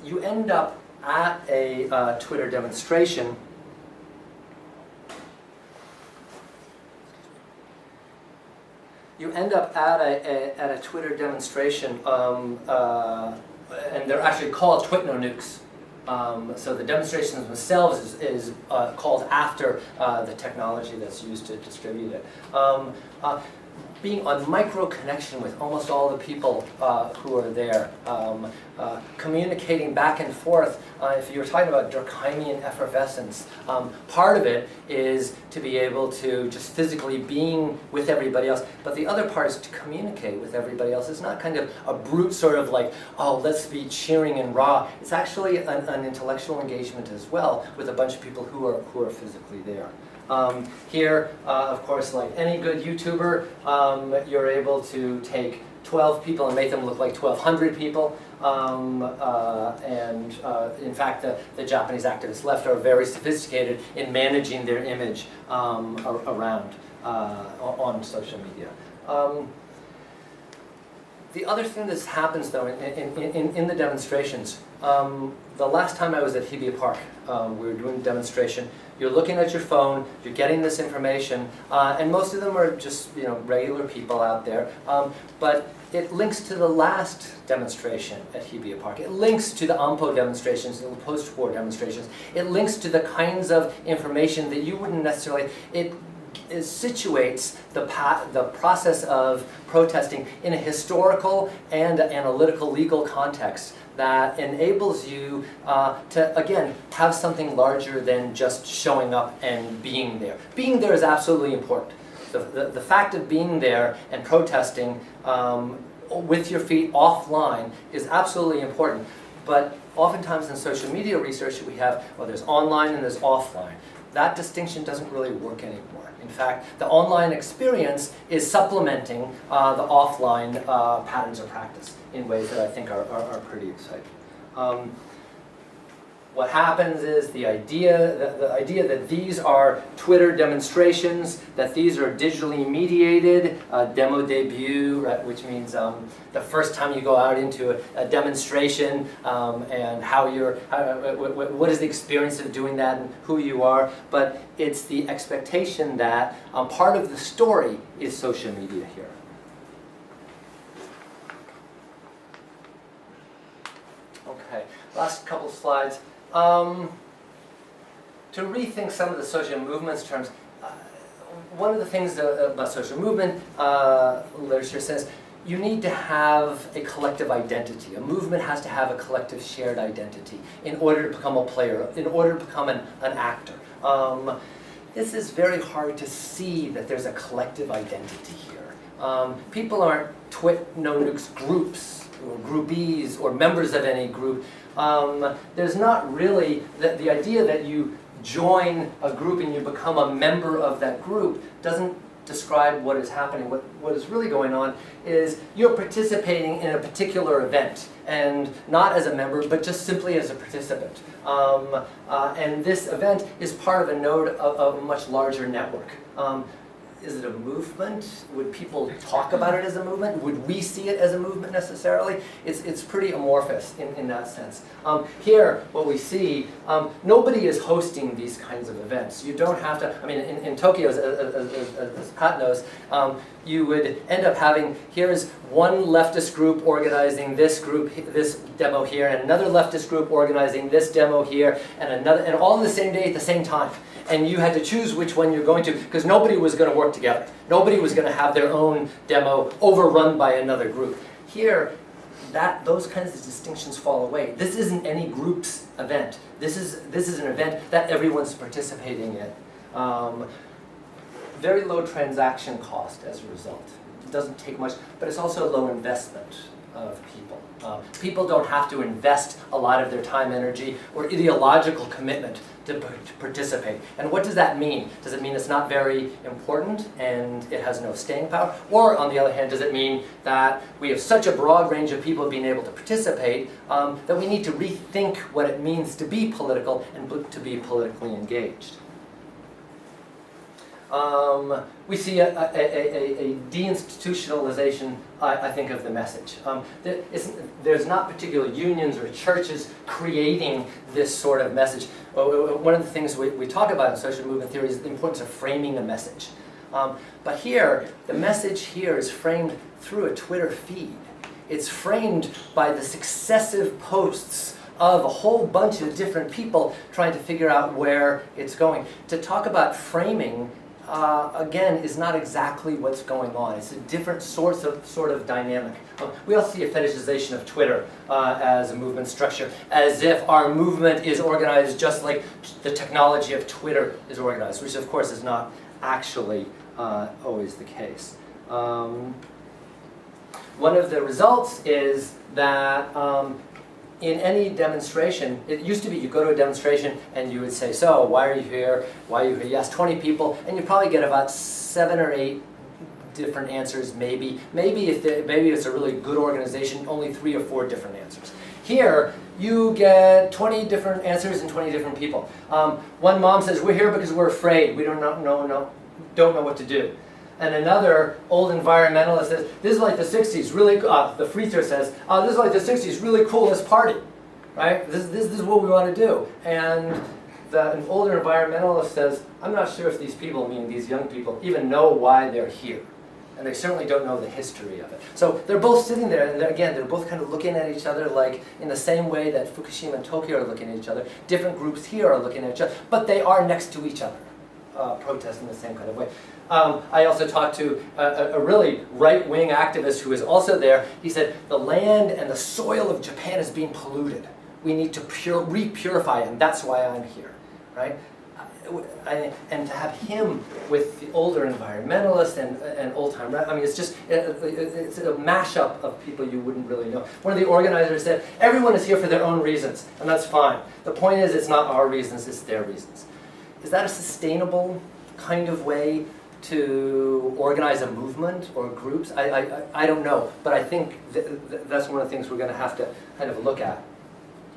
You end up at a Twitter demonstration. You end up at a Twitter demonstration, and they're actually called Twitno nukes. So the demonstrations themselves is called after the technology that's used to distribute it. Being on micro connection with almost all the people who are there, communicating back and forth. If you're talking about Durkheimian effervescence, part of it is to be able to just physically being with everybody else, but the other part is to communicate with everybody else. It's not kind of a brute sort of like, oh, let's be cheering and raw. It's actually an intellectual engagement as well with a bunch of people who are physically there. Here, of course, like any good YouTuber, you're able to take 12 people and make them look like 1,200 people. In fact, the Japanese activists left are very sophisticated in managing their image around on social media. The other thing that happens, though, in the demonstrations, the last time I was at Hibiya Park, we were doing a demonstration. You're looking at your phone, you're getting this information, and most of them are just regular people out there. But it links to the last demonstration at Hibiya Park. It links to the AMPO demonstrations, the post-war demonstrations. It links to the kinds of information that you wouldn't necessarily. It situates the process of protesting in a historical and analytical legal context that enables you to, again, have something larger than just showing up and being there. Being there is absolutely important. The fact of being there and protesting with your feet offline is absolutely important. But oftentimes in social media research we have, well, there's online and there's offline. that distinction doesn't really work anymore. In fact, the online experience is supplementing the offline patterns of practice in ways that I think are pretty exciting. What happens is the idea that these are Twitter demonstrations, that these are digitally mediated, demo debut, right, which means the first time you go out into a demonstration, and what is the experience of doing that and who you are. But it's the expectation that part of the story is social media here. Okay, last couple of slides. To rethink some of the social movements terms, one of the things about social movement literature says you need to have a collective identity. A movement has to have a collective shared identity in order to become a player, in order to become an actor. This is very hard to see that there's a collective identity here. People aren't no-nukes groups, or groupies, or members of any group. There's not really, the idea that you join a group and you become a member of that group doesn't describe what is happening. What is really going on is you're participating in a particular event, and not as a member, but just simply as a participant. And this event is part of a node of a much larger network. Is it a movement? Would people talk about it as a movement? Would we see it as a movement necessarily? It's pretty amorphous in that sense. Here, what we see, nobody is hosting these kinds of events. You don't have to, I mean, in Tokyo, as Pat knows, you would end up having, here's one leftist group organizing this demo here, and another leftist group organizing this demo here, and all on the same day at the same time. And you had to choose which one you're going to, because nobody was going to work together. Nobody was going to have their own demo overrun by another group. Here, those kinds of distinctions fall away. This isn't any group's event. This is an event that everyone's participating in. Very low transaction cost as a result. It doesn't take much, but it's also low investment of people. People don't have to invest a lot of their time, energy, or ideological commitment to participate. And what does that mean? Does it mean it's not very important and it has no staying power? Or, on the other hand, does it mean that we have such a broad range of people being able to participate that we need to rethink what it means to be political and to be politically engaged? We see a deinstitutionalization, I think, of the message. There's not particular unions or churches creating this sort of message. One of the things we talk about in social movement theory is the importance of framing a message. But here, the message here is framed through a Twitter feed. It's framed by the successive posts of a whole bunch of different people trying to figure out where it's going. To talk about framing, again, is not exactly what's going on. It's a different sort of dynamic. We also see a fetishization of Twitter as a movement structure, as if our movement is organized just like the technology of Twitter is organized, which of course is not actually always the case. One of the results is that in any demonstration, it used to be you go to a demonstration and you would say, so, why are you here? Why are you here? You ask 20 people, and you probably get about 7 or 8 different answers, maybe. Maybe if it's a really good organization, only 3 or 4 different answers. Here, you get 20 different answers and 20 different people. One mom says, we're here because we're afraid. We don't know what to do. And another old environmentalist says, this is like the 60s, really, the freezer says, this is like the 60s, really cool, let's party, right? This is what we want to do. And an older environmentalist says, I'm not sure if these people, meaning these young people, even know why they're here. And they certainly don't know the history of it. So they're both sitting there, and they're both kind of looking at each other like in the same way that Fukushima and Tokyo are looking at each other. Different groups here are looking at each other, but they are next to each other, protesting the same kind of way. I also talked to a really right-wing activist who was also there. He said, the land and the soil of Japan is being polluted. We need to re-purify it, and that's why I'm here, right? And to have him with the older environmentalist and old-time, I mean, it's just, it's a mashup of people you wouldn't really know. One of the organizers said, everyone is here for their own reasons, and that's fine. The point is, it's not our reasons, it's their reasons. is that a sustainable kind of way to organize a movement or groups? I don't know, but I think that's one of the things we're going to have to kind of look at.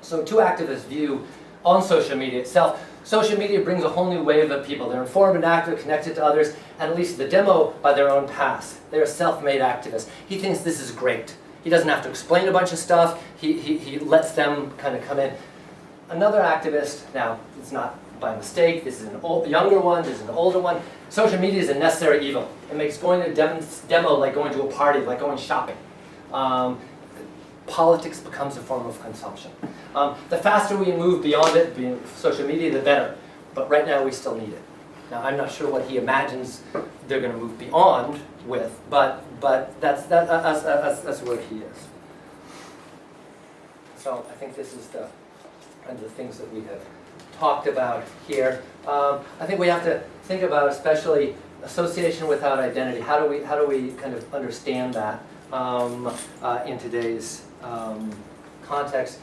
So two activists' view on social media itself. Social media brings a whole new wave of people. They're informed and active, connected to others, and at least the demo by their own paths. They're self-made activists. He thinks this is great. He doesn't have to explain a bunch of stuff. He lets them kind of come in. Another activist, now it's not by mistake, this is a younger one, this is an older one. Social media is a necessary evil. It makes going to a demo like going to a party, like going shopping. Politics becomes a form of consumption. The faster we move beyond it, being social media, the better. But right now we still need it. Now I'm not sure what he imagines they're going to move beyond with, but that's where he is. So I think this is the kinds of things that we have talked about here. I think we have to think about, especially association without identity. How do we kind of understand that in today's context?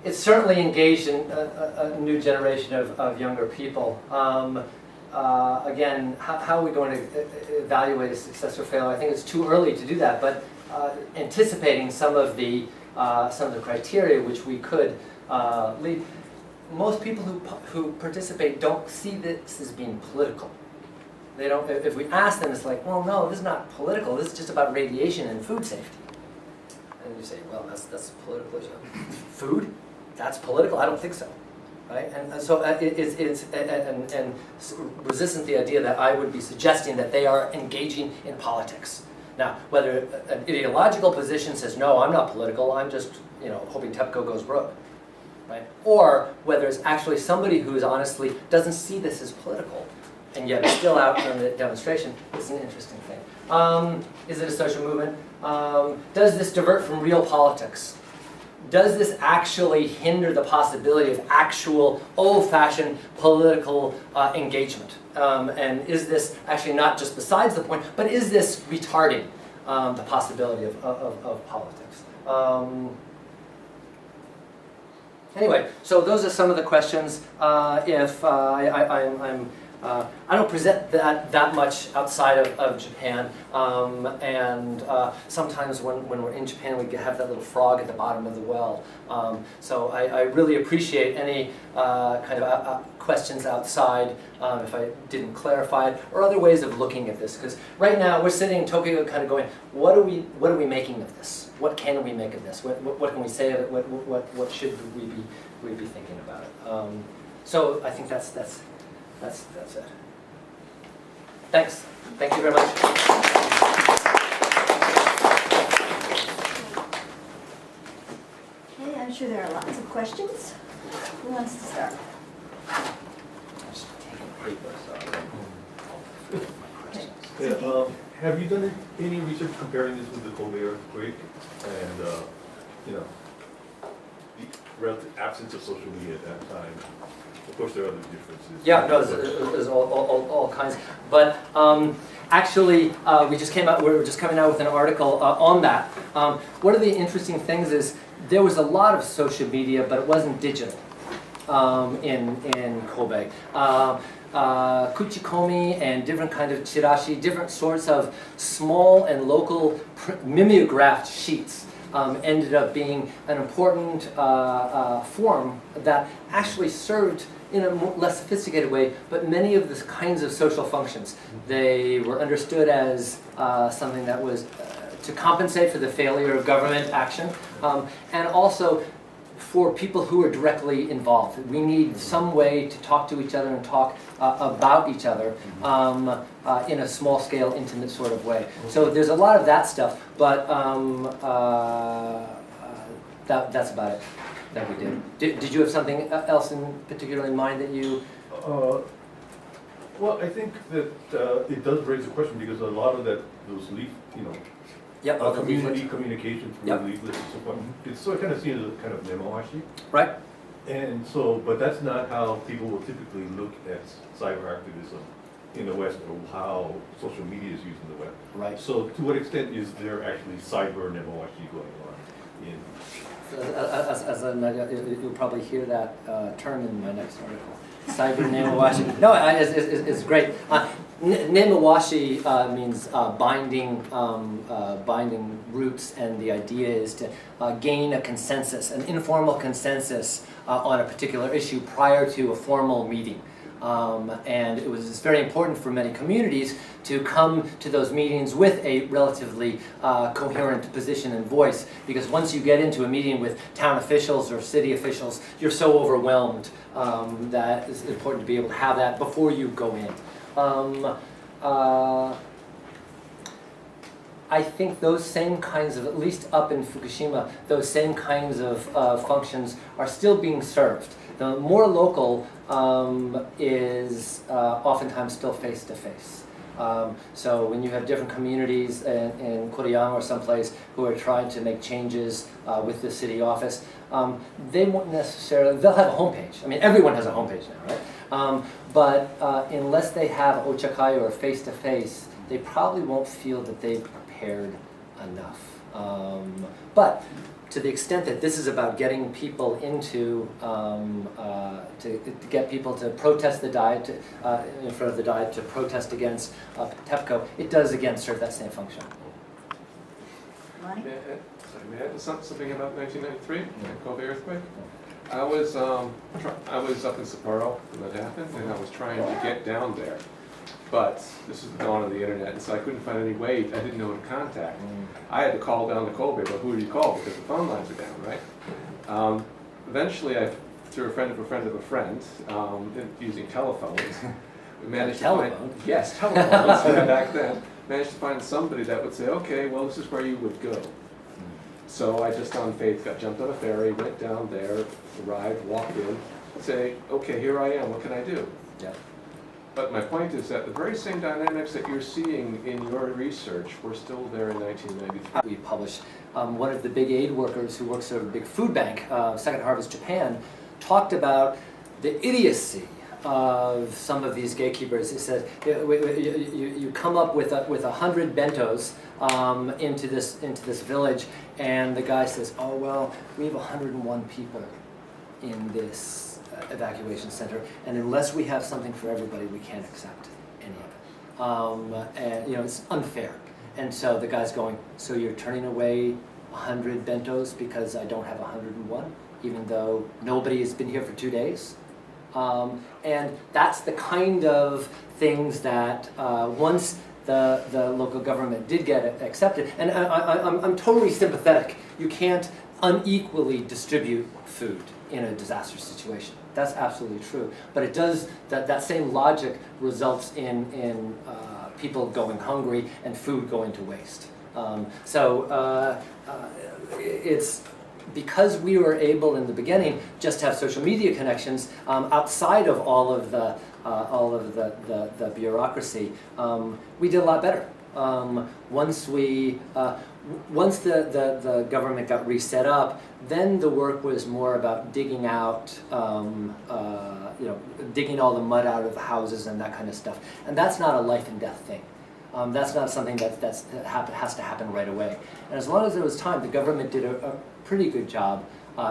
It's certainly engaged in a new generation of younger people. Again, how are we going to evaluate a success or failure? I think it's too early to do that, but anticipating some of the criteria which we could lead. Most people who participate don't see this as being political. They don't. If we ask them, it's like, well, no, this is not political. This is just about radiation and food safety. And you say, well, that's political issue. Food? That's political? I don't think so. Right? And so it's resistant to the idea that I would be suggesting that they are engaging in politics. Now, whether an ideological position says, no, I'm not political, I'm just hoping TEPCO goes broke. Right? Or whether it's actually somebody who is honestly doesn't see this as political and yet is still out on the demonstration, is an interesting thing. Is it a social movement? Does this divert from real politics? Does this actually hinder the possibility of actual old-fashioned political engagement? And is this actually not just besides the point, but is this retarding the possibility of politics? Anyway, so those are some of the questions. I don't present that much outside of Japan, and sometimes when we're in Japan we have that little frog at the bottom of the well. So I really appreciate any kind of questions outside, if I didn't clarify it, or other ways of looking at this. Because right now we're sitting in Tokyo kind of going, what are we making of this? What can we make of this? What can we say of it? What should we be thinking about it? So I think that's it. Thanks. Thank you very much. Okay, I'm sure there are lots of questions. Who wants to start? Yeah, have you done any research comparing this with the Kobe earthquake and the relative absence of social media at that time? Of course, there are other differences. Yeah, no, there's all kinds. But actually, we're just coming out with an article on that. One of the interesting things is there was a lot of social media, but it wasn't digital in Kobe. Kuchikomi and different kind of chirashi, different sorts of small and local mimeographed sheets ended up being an important form that actually served in a less sophisticated way, but many of the kinds of social functions. They were understood as something that was to compensate for the failure of government action, and also for people who are directly involved. We need some way to talk to each other and talk about each other in a small-scale, intimate sort of way. So there's a lot of that stuff, but that's about it that we did. Did you have something else in particular in mind that you? Well, I think that it does raise a question because a lot of those community communication through leaflets and so forth, it's sort of kind of seen as a kind of memoashi. Right. And so, but that's not how people will typically look at cyber activism in the West, or how social media is used in the West. Right. So to what extent is there actually cyber memoashi going on in you'll probably hear that term in my next article. Cyber Nemawashi. No, it's great. Nemawashi means binding roots, and the idea is to gain a consensus, an informal consensus on a particular issue prior to a formal meeting. And it was very important for many communities to come to those meetings with a relatively coherent position and voice, because once you get into a meeting with town officials or city officials, you're so overwhelmed that it's important to be able to have that before you go in. I think those same kinds of, at least up in Fukushima, those same kinds of functions are still being served. The more local is oftentimes still face-to-face. So when you have different communities in Koriyama or someplace who are trying to make changes with the city office, they won't necessarily, they'll have a homepage. I mean, everyone has a homepage now, right? But unless they have ochakai or face-to-face, they probably won't feel that they've prepared enough. But to the extent that this is about getting people into, to get people to protest the diet, in front of the diet, to protest against TEPCO, it does again serve that same function. Lonnie? May I add something about 1993, the Kobe earthquake? I was up in Sapporo when that happened, and I was trying to get down there. But this was the dawn of the internet, and so I couldn't find any way, I didn't know who to contact. I had to call down to Kobe, but who do you call? Because the phone lines are down, right? Eventually, through a friend of a friend of a friend, using telephones, we managed to find, yes, telephones, back then, managed to find somebody that would say, okay, well, this is where you would go. So I just on faith jumped on a ferry, went down there, arrived, walked in, say, okay, here I am, what can I do? Yeah. But my point is that the very same dynamics that you're seeing in your research were still there in 1993. We published, one of the big aid workers who works at a big food bank, Second Harvest Japan, talked about the idiocy of some of these gatekeepers. He said, you come up with 100 bentos into this village, and the guy says, oh well, we have 101 people in this evacuation center, and unless we have something for everybody, we can't accept any of it. And you know, it's unfair. And so the guy's going, so you're turning away 100 bentos because I don't have 101, even though nobody has been here for 2 days? And that's the kind of things that once the local government did get it accepted, and I'm totally sympathetic. You can't unequally distribute food in a disaster situation. That's absolutely true. But it does, that same logic results in people going hungry and food going to waste. It's because we were able in the beginning just to have social media connections outside of all of the bureaucracy, we did a lot better. Once the government got reset up, then the work was more about digging out, digging all the mud out of the houses and that kind of stuff. And that's not a life and death thing. That's not something that has to happen right away. And as long as there was time, the government did a pretty good job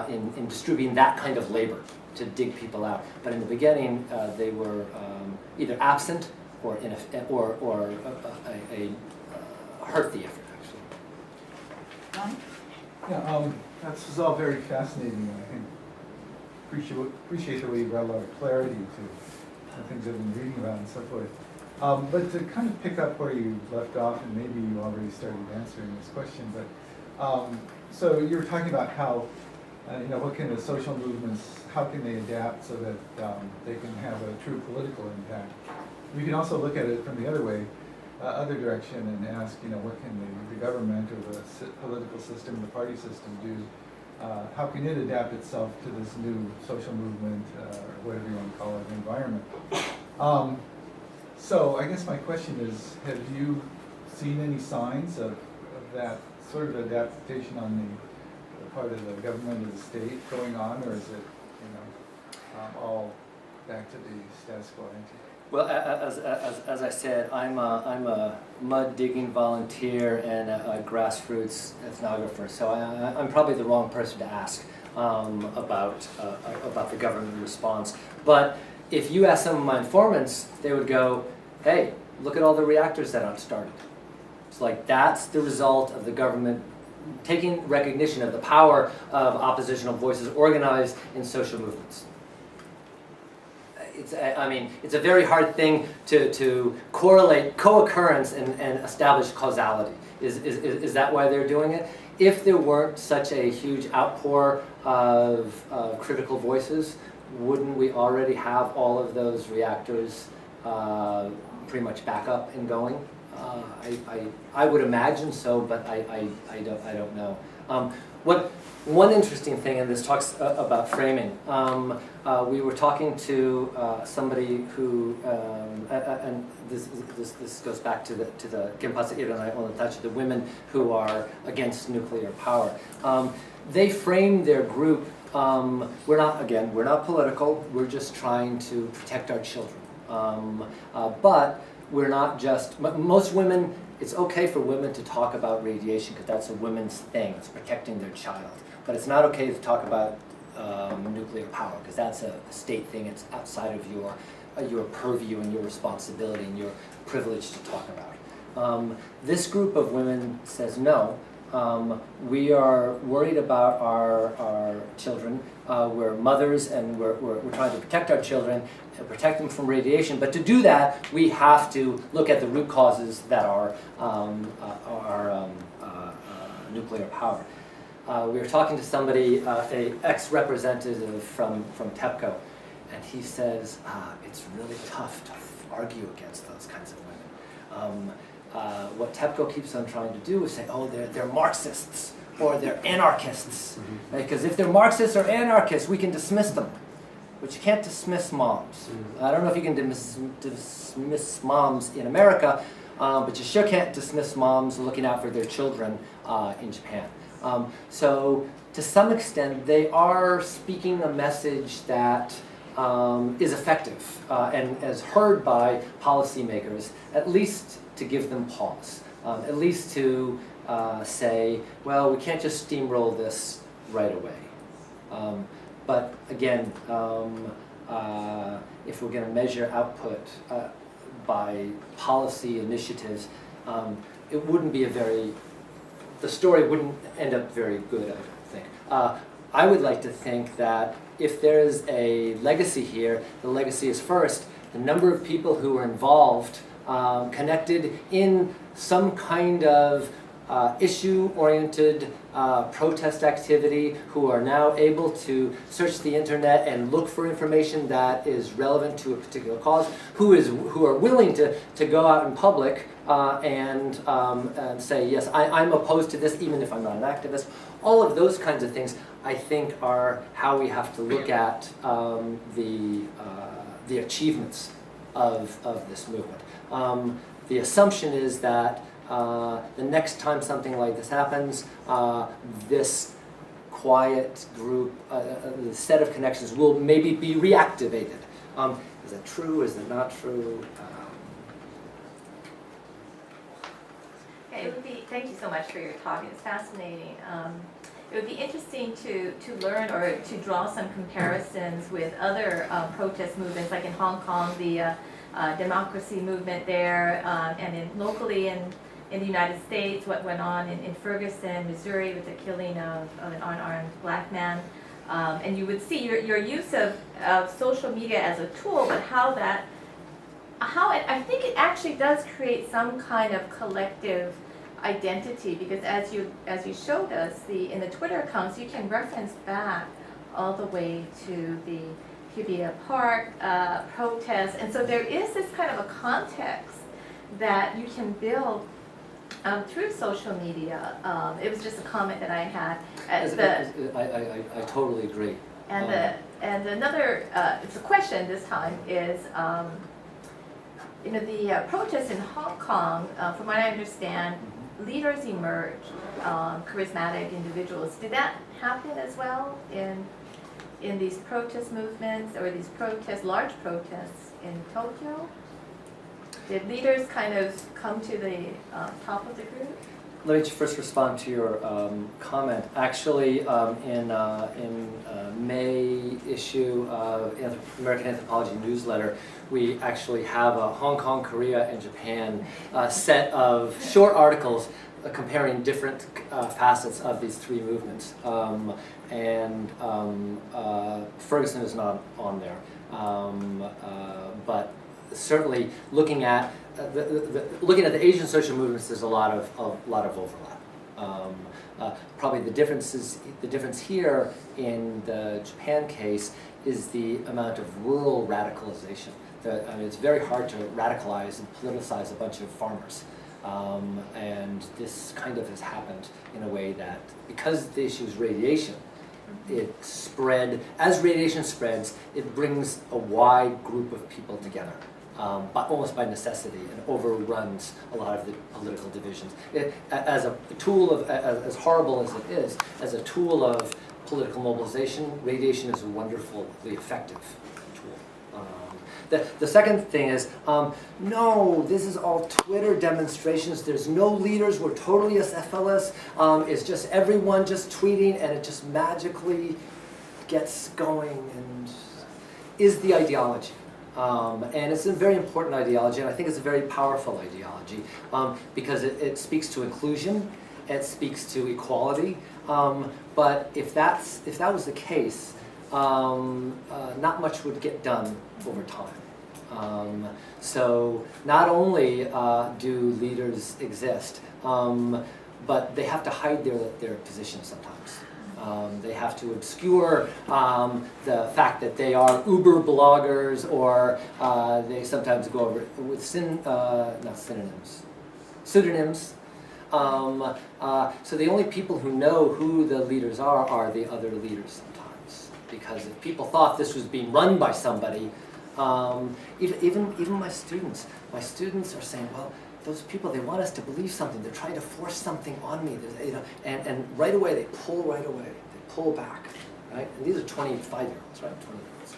in distributing that kind of labor to dig people out. But in the beginning, they were either absent or hurt the effort, actually. Lonnie? Yeah, this is all very fascinating, and I think appreciate the way you brought a lot of clarity to the things I've been reading about and so forth. But to kind of pick up where you left off, and maybe you already started answering this question, but so you were talking about how, what can the social movements, how can they adapt so that they can have a true political impact? We can also look at it from the other way, other direction, and ask, what can the government or the political system, the party system do? How can it adapt itself to this new social movement, or whatever you want to call it, environment? So I guess my question is, have you seen any signs of that sort of adaptation on the part of the government or the state going on, or is it, all back to the status quo ante? Well, as I said, I'm a mud digging volunteer and a grassroots ethnographer, so I'm probably the wrong person to ask about the government response. But if you ask some of my informants, they would go, "Hey, look at all the reactors that aren't started." It's like that's the result of the government taking recognition of the power of oppositional voices organized in social movements. It's a very hard thing to correlate co-occurrence and establish causality. Is that why they're doing it? If there weren't such a huge outpour of critical voices, wouldn't we already have all of those reactors pretty much back up and going? I would imagine so, but I don't know. One interesting thing, and this talks about framing. We were talking to somebody who, and this goes back to the the women who are against nuclear power. They framed their group. We're not political. We're just trying to protect our children. But we're not just, most women, it's okay for women to talk about radiation because that's a women's thing, it's protecting their child. But it's not okay to talk about nuclear power because that's a state thing, it's outside of your purview and your responsibility and your privilege to talk about. This group of women says no. We are worried about our children. We're mothers and we're trying to protect our children and protect them from radiation. But to do that, we have to look at the root causes that are nuclear power. We were talking to somebody, an ex-representative from TEPCO, and he says, it's really tough to argue against those kinds of women. What TEPCO keeps on trying to do is say, oh, they're Marxists or they're anarchists. Because if they're Marxists or anarchists, we can dismiss them. But you can't dismiss moms. I don't know if you can dismiss moms in America, but you sure can't dismiss moms looking out for their children in Japan. So to some extent, they are speaking a message that is effective and is heard by policymakers, at least to give them pause, at least to say, well, we can't just steamroll this right away. But again, if we're going to measure output by policy initiatives, it wouldn't be the story wouldn't end up very good, I don't think. I would like to think that if there is a legacy here, the legacy is first, the number of people who are involved, connected in some kind of issue-oriented protest activity, who are now able to search the internet and look for information that is relevant to a particular cause, who are willing to go out in public and say, yes, I'm opposed to this even if I'm not an activist. All of those kinds of things, I think, are how we have to look at the achievements of this movement. The assumption is that the next time something like this happens, this quiet group, the set of connections will maybe be reactivated. Is that true? Is that not true? Yeah, it would be, thank you so much for your talk. It's fascinating. It would be interesting to learn or to draw some comparisons with other protest movements, like in Hong Kong, the democracy movement there, and locally in the United States, what went on in Ferguson, Missouri, with the killing of an unarmed black man. And you would see your use of social media as a tool, but I think it actually does create some kind of collective identity, because as you showed us, in the Twitter accounts, you can reference back all the way to the Hibiya Park protests, and so there is this kind of a context that you can build through social media. It was just a comment that I had. I totally agree. And another, it's a question this time is, the protests in Hong Kong, from what I understand, leaders emerged, charismatic individuals. Did that happen as well in these protest movements or these large protests? in Tokyo? Did leaders kind of come to the top of the group? Let me first respond to your comment. Actually, in May issue of American Anthropology newsletter, we actually have a Hong Kong, Korea, and Japan set of short articles comparing different facets of these three movements. Ferguson is not on there, but certainly looking at the Asian social movements, there's a lot of overlap. Probably the difference here in the Japan case is the amount of rural radicalization. It's very hard to radicalize and politicize a bunch of farmers. And this kind of has happened in a way that, because the issue is radiation, it spread, as radiation spreads, it brings a wide group of people together, but almost by necessity, and overruns a lot of the political divisions. As a tool of, as horrible as it is, as a tool of political mobilization, radiation is a wonderfully effective tool. The second thing is, no, this is all Twitter demonstrations. There's no leaders. We're totally SFLS. It's just everyone just tweeting, and it just magically gets going and is the ideology. And it's a very important ideology, and I think it's a very powerful ideology because it speaks to inclusion, it speaks to equality. But if that was the case, not much would get done over time. So not only do leaders exist, but they have to hide their position sometimes. They have to obscure the fact that they are Uber bloggers, or they sometimes go over with pseudonyms. So the only people who know who the leaders are the other leaders sometimes. Because if people thought this was being run by somebody, even my students are saying, well, those people, they want us to believe something. They're trying to force something on me. And right away, they pull back, right? And these are 25-year-olds, right? 20-year-olds.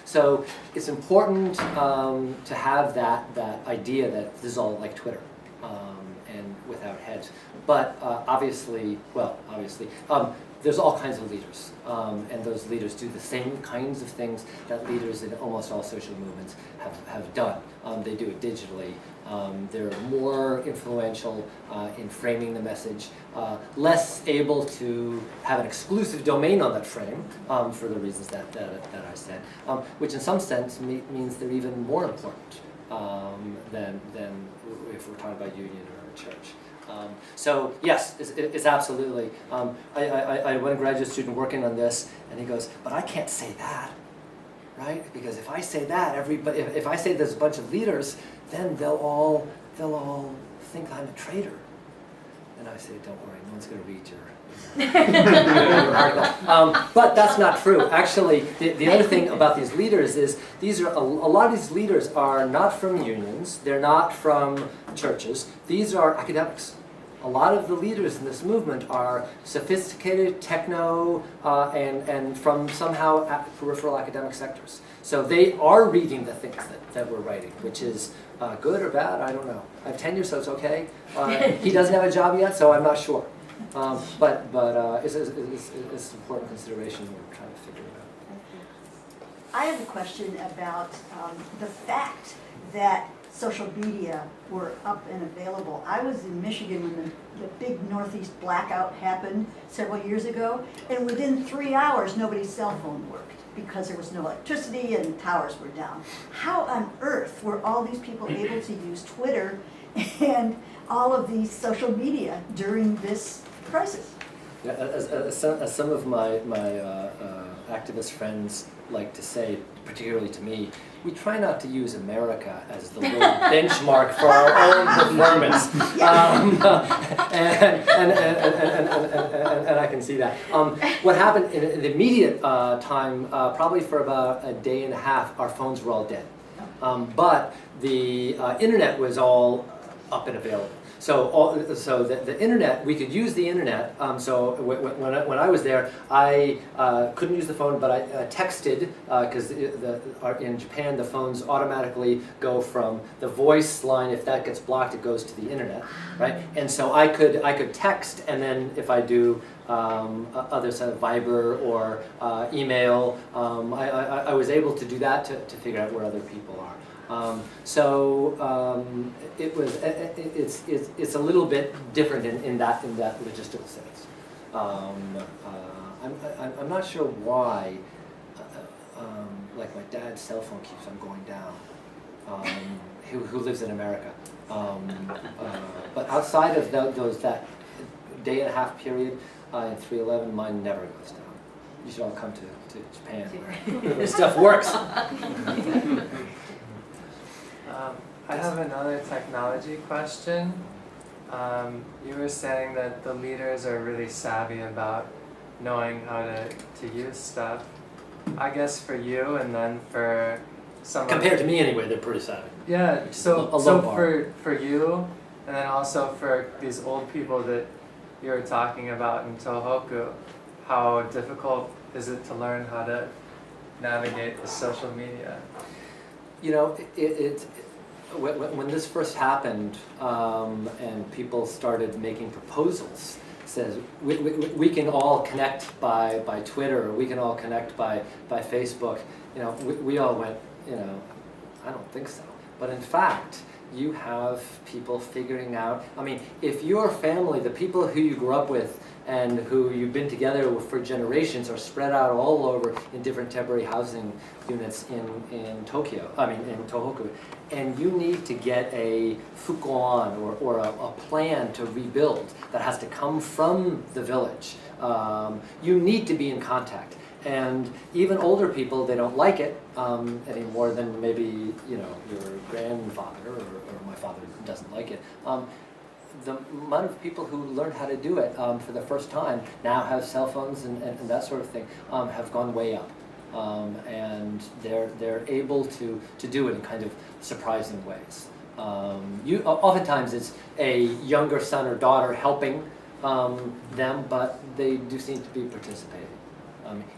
So it's important to have that idea that this is all like Twitter and without heads. But obviously, there's all kinds of leaders, and those leaders do the same kinds of things that leaders in almost all social movements have done. They do it digitally. They're more influential in framing the message, less able to have an exclusive domain on that frame for the reasons that I said, which in some sense means they're even more important than if we're talking about union or a church. So yes, it's absolutely. I had one graduate student working on this, and he goes, "But I can't say that, right? Because if I say that, if I say there's a bunch of leaders, then they'll all think I'm a traitor." And I say, "Don't worry, no one's going to read your article." But that's not true. Actually, the other thing about these leaders is a lot of these leaders are not from unions. They're not from churches. These are academics. A lot of the leaders in this movement are sophisticated, techno, and from somehow peripheral academic sectors. So they are reading the things that we're writing, which is good or bad, I don't know. I have tenure, so it's okay. He doesn't have a job yet, so I'm not sure. But it's an important consideration when we're trying to figure it out. I have a question about the fact that social media were up and available. I was in Michigan when the big Northeast blackout happened several years ago, and within 3 hours, nobody's cell phone worked because there was no electricity and towers were down. How on earth were all these people able to use Twitter and all of these social media during this crisis? Yeah, as some of my activist friends like to say, particularly to me, we try not to use America as the little benchmark for our own performance, and I can see that. What happened in the immediate time, probably for about a day and a half, our phones were all dead, but the internet was all up and available. So the internet, we could use the internet. So when I was there, I couldn't use the phone, but I texted, because in Japan the phones automatically go from the voice line. If that gets blocked, it goes to the internet, right? And so I could text, and then if I do other sort of Viber or email, I was able to do that to figure out where other people are. It's a little bit different in that logistical sense. I'm not sure why. Like my dad's cell phone keeps on going down. Who lives in America? But outside of that day and a half period in 311, mine never goes down. You should all come to Japan where this stuff works. I have another technology question. You were saying that the leaders are really savvy about knowing how to use stuff. I guess for you, and then for some Compared to me anyway, they're pretty savvy. Yeah, A so low bar. for you, and then also for these old people that you were talking about in Tohoku, how difficult is it to learn how to navigate the social media? You know, when this first happened, and people started making proposals, says we can all connect by Twitter, or we can all connect by Facebook. You know, we all went, you know, I don't think so. But in fact, you have people figuring out. I mean, if your family, the people who you grew up with and who you've been together with for generations, are spread out all over in different temporary housing units in Tokyo, in Tohoku, and you need to get a fukuan or a plan to rebuild that has to come from the village, you need to be in contact. And even older people, they don't like it any more than maybe, you know, your grandfather or my father doesn't like it. The amount of people who learned how to do it for the first time now have cell phones and that sort of thing have gone way up. And they're able to do it in kind of surprising ways. Oftentimes it's a younger son or daughter helping them, but they do seem to be participating.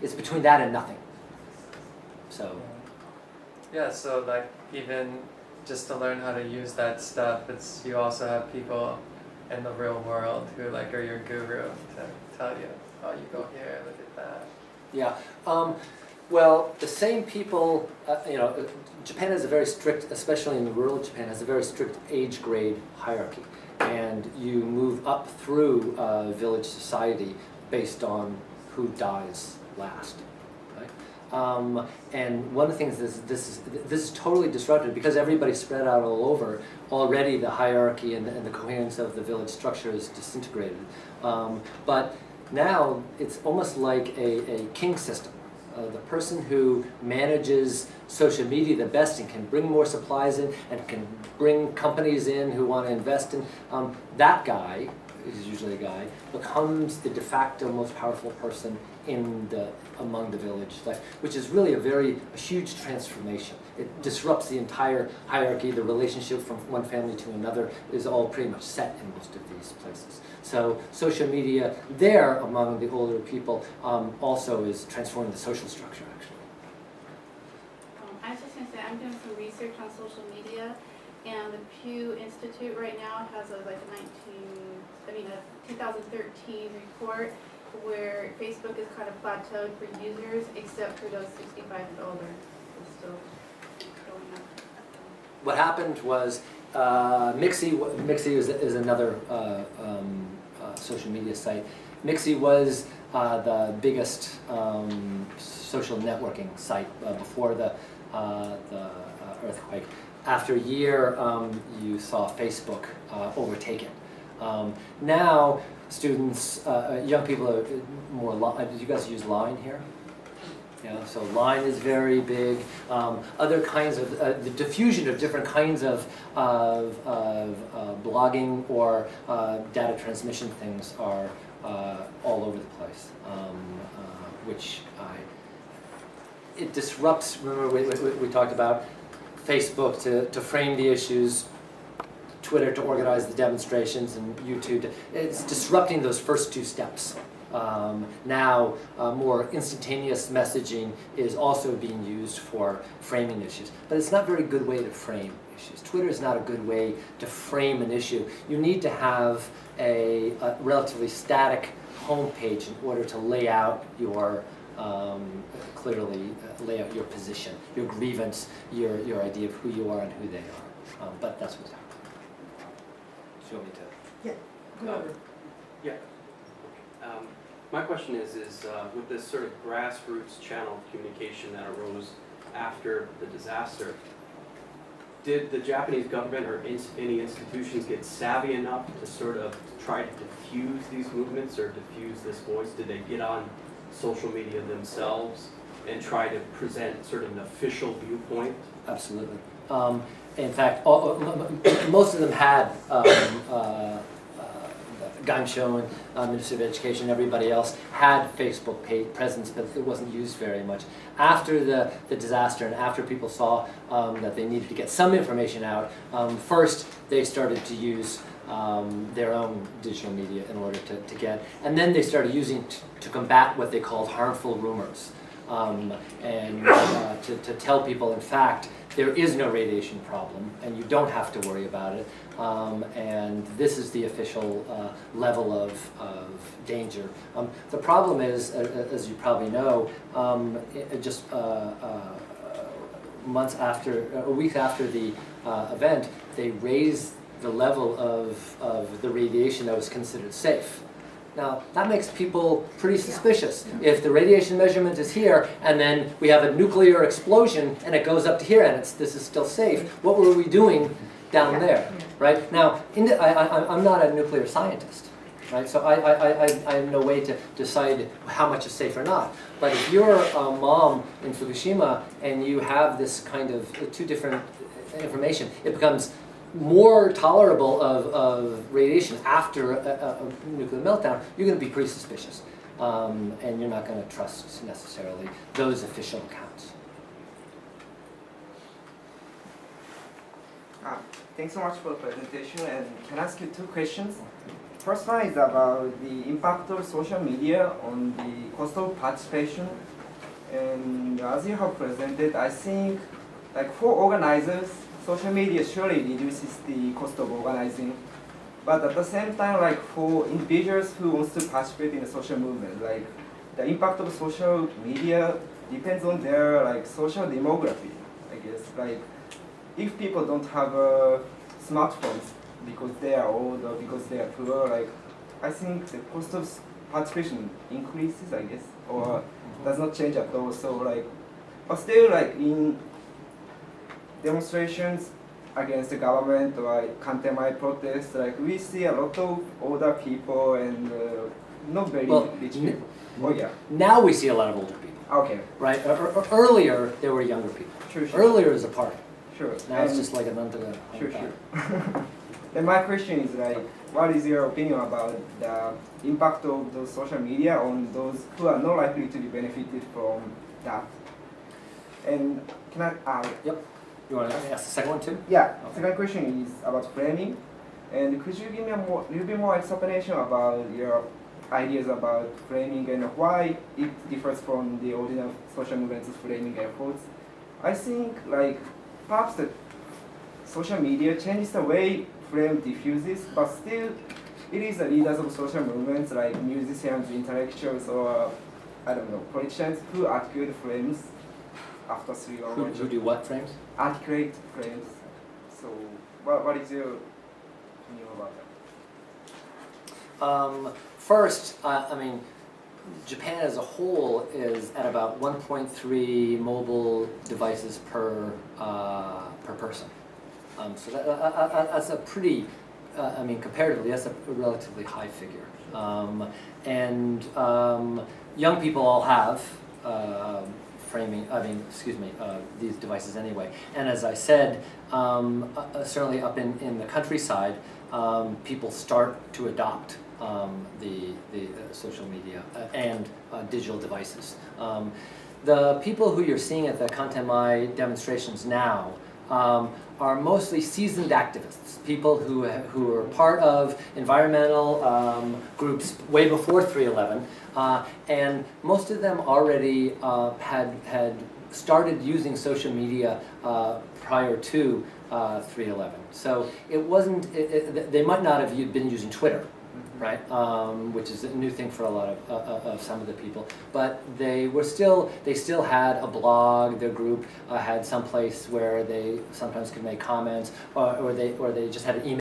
It's between that and nothing. So. Yeah, so like even just to learn how to use that stuff, you also have people in the real world who like are your guru to tell you, oh, you go here, look at that. Yeah. Well, the same people, you know, Japan has a very strict, especially in rural Japan, has a very strict age grade hierarchy. And you move up through village society based on who dies last. Right? And one of the things is this is totally disrupted because everybody's spread out all over. Already the hierarchy and the coherence of the village structure is disintegrated. But now it's almost like a king system. The person who manages social media the best and can bring more supplies in and can bring companies in who want to invest in, that guy, is usually a guy, becomes the de facto most powerful person among the village life, which is really a huge transformation. It disrupts the entire hierarchy. The relationship from one family to another is all pretty much set in most of these places. So social media there among the older people also is transforming the social structure, actually. I was just going to say, I'm doing some research on social media, and the Pew Institute right now has a 2013 report where Facebook is kind of plateaued for users, except for those 65 and older. It's still going up. What happened was Mixi is another social media site. Mixi was the biggest social networking site before the earthquake. After a year, you saw Facebook overtake it. Now, students, young people are more. Did you guys use Line here? Yeah, so Line is very big. Other kinds of the diffusion of different kinds of blogging or data transmission things are all over the place, which it disrupts. Remember we talked about Facebook to frame the issues Twitter to organize the demonstrations and YouTube to, it's disrupting those first two steps. Now, more instantaneous messaging is also being used for framing issues, but it's not a very good way to frame issues. Twitter is not a good way to frame an issue. You need to have a relatively static homepage in order to lay out your clearly lay out your position, your grievance, your idea of who you are and who they are. But that's what's happening. Do you want me to? Yeah, go over. Yeah. My question is with this sort of grassroots channel of communication that arose after the disaster, did the Japanese government or any institutions get savvy enough to sort of try to diffuse these movements or diffuse this voice? Did they get on social media themselves and try to present sort of an official viewpoint? Absolutely. In fact, most of them had Gansho and Ministry of Education, everybody else had Facebook page presence, but it wasn't used very much. After the disaster and after people saw that they needed to get some information out, first they started to use their own digital media in order to get, and then they started using to combat what they called harmful rumors, and to tell people, in fact, there is no radiation problem, and you don't have to worry about it. And this is the official level of danger. The problem is, as you probably know, just months after, a week after the event, they raised the level of the radiation that was considered safe. Now, that makes people pretty suspicious. If the radiation measurement is here, and then we have a nuclear explosion, and it goes up to here, and this is still safe, what were we doing down there, right? Now, I'm not a nuclear scientist, right? So I have no way to decide how much is safe or not. But if you're a mom in Fukushima, and you have this kind of two different information, it becomes more tolerable of radiation after a nuclear meltdown. You're going to be pretty suspicious, and you're not going to trust necessarily those official accounts. Thanks so much for the presentation, and can I ask you two questions? First one is about the impact of social media on the cost of participation. And as you have presented, I think like for organizers, social media surely reduces the cost of organizing. But at the same time, like for individuals who wants to participate in a social movement, like the impact of social media depends on their like social demography, I guess. Like if people don't have smartphones because they are old or because they are poor, like I think the cost of participation increases, I guess, or does not change at all. So like, but still like in demonstrations against the government or like Kantemai protests, like we see a lot of older people and not very rich people. Oh yeah. Now we see a lot of older people. Okay. Right. Earlier there were younger people. Sure. Earlier it was a party. Sure. Now it's just like a month ago. Sure. And my question is like, what is your opinion about the impact of those social media on those who are not likely to be benefited from that? And can I? Yep. You want to ask the second one too? Yeah. Okay. Second question is about framing. And could you give me a little bit more explanation about your ideas about framing and why it differs from the original social movements framing efforts? I think like perhaps the social media changes the way frame diffuses, but still it is the leaders of social movements like musicians, intellectuals, or I don't know, politicians who articulate frames after 3 or 4 Who do what frames? Articulate frames. So what is your opinion about that? First, I mean, Japan as a whole is at about 1.3 mobile devices per person. So that's a pretty, I mean, comparatively, that's a relatively high figure. Young people all have these devices anyway. And as I said, certainly up in the countryside, people start to adopt the social media and digital devices. The people who you're seeing at the Kantemai demonstrations now are mostly seasoned activists, people who are part of environmental groups way before 3/11, and most of them already had started using social media prior to 3/11. So it wasn't, they might not have been using Twitter, right? Which is a new thing for a lot of some of the people. But they still had a blog. Their group had some place where they sometimes could make comments, or they just had an email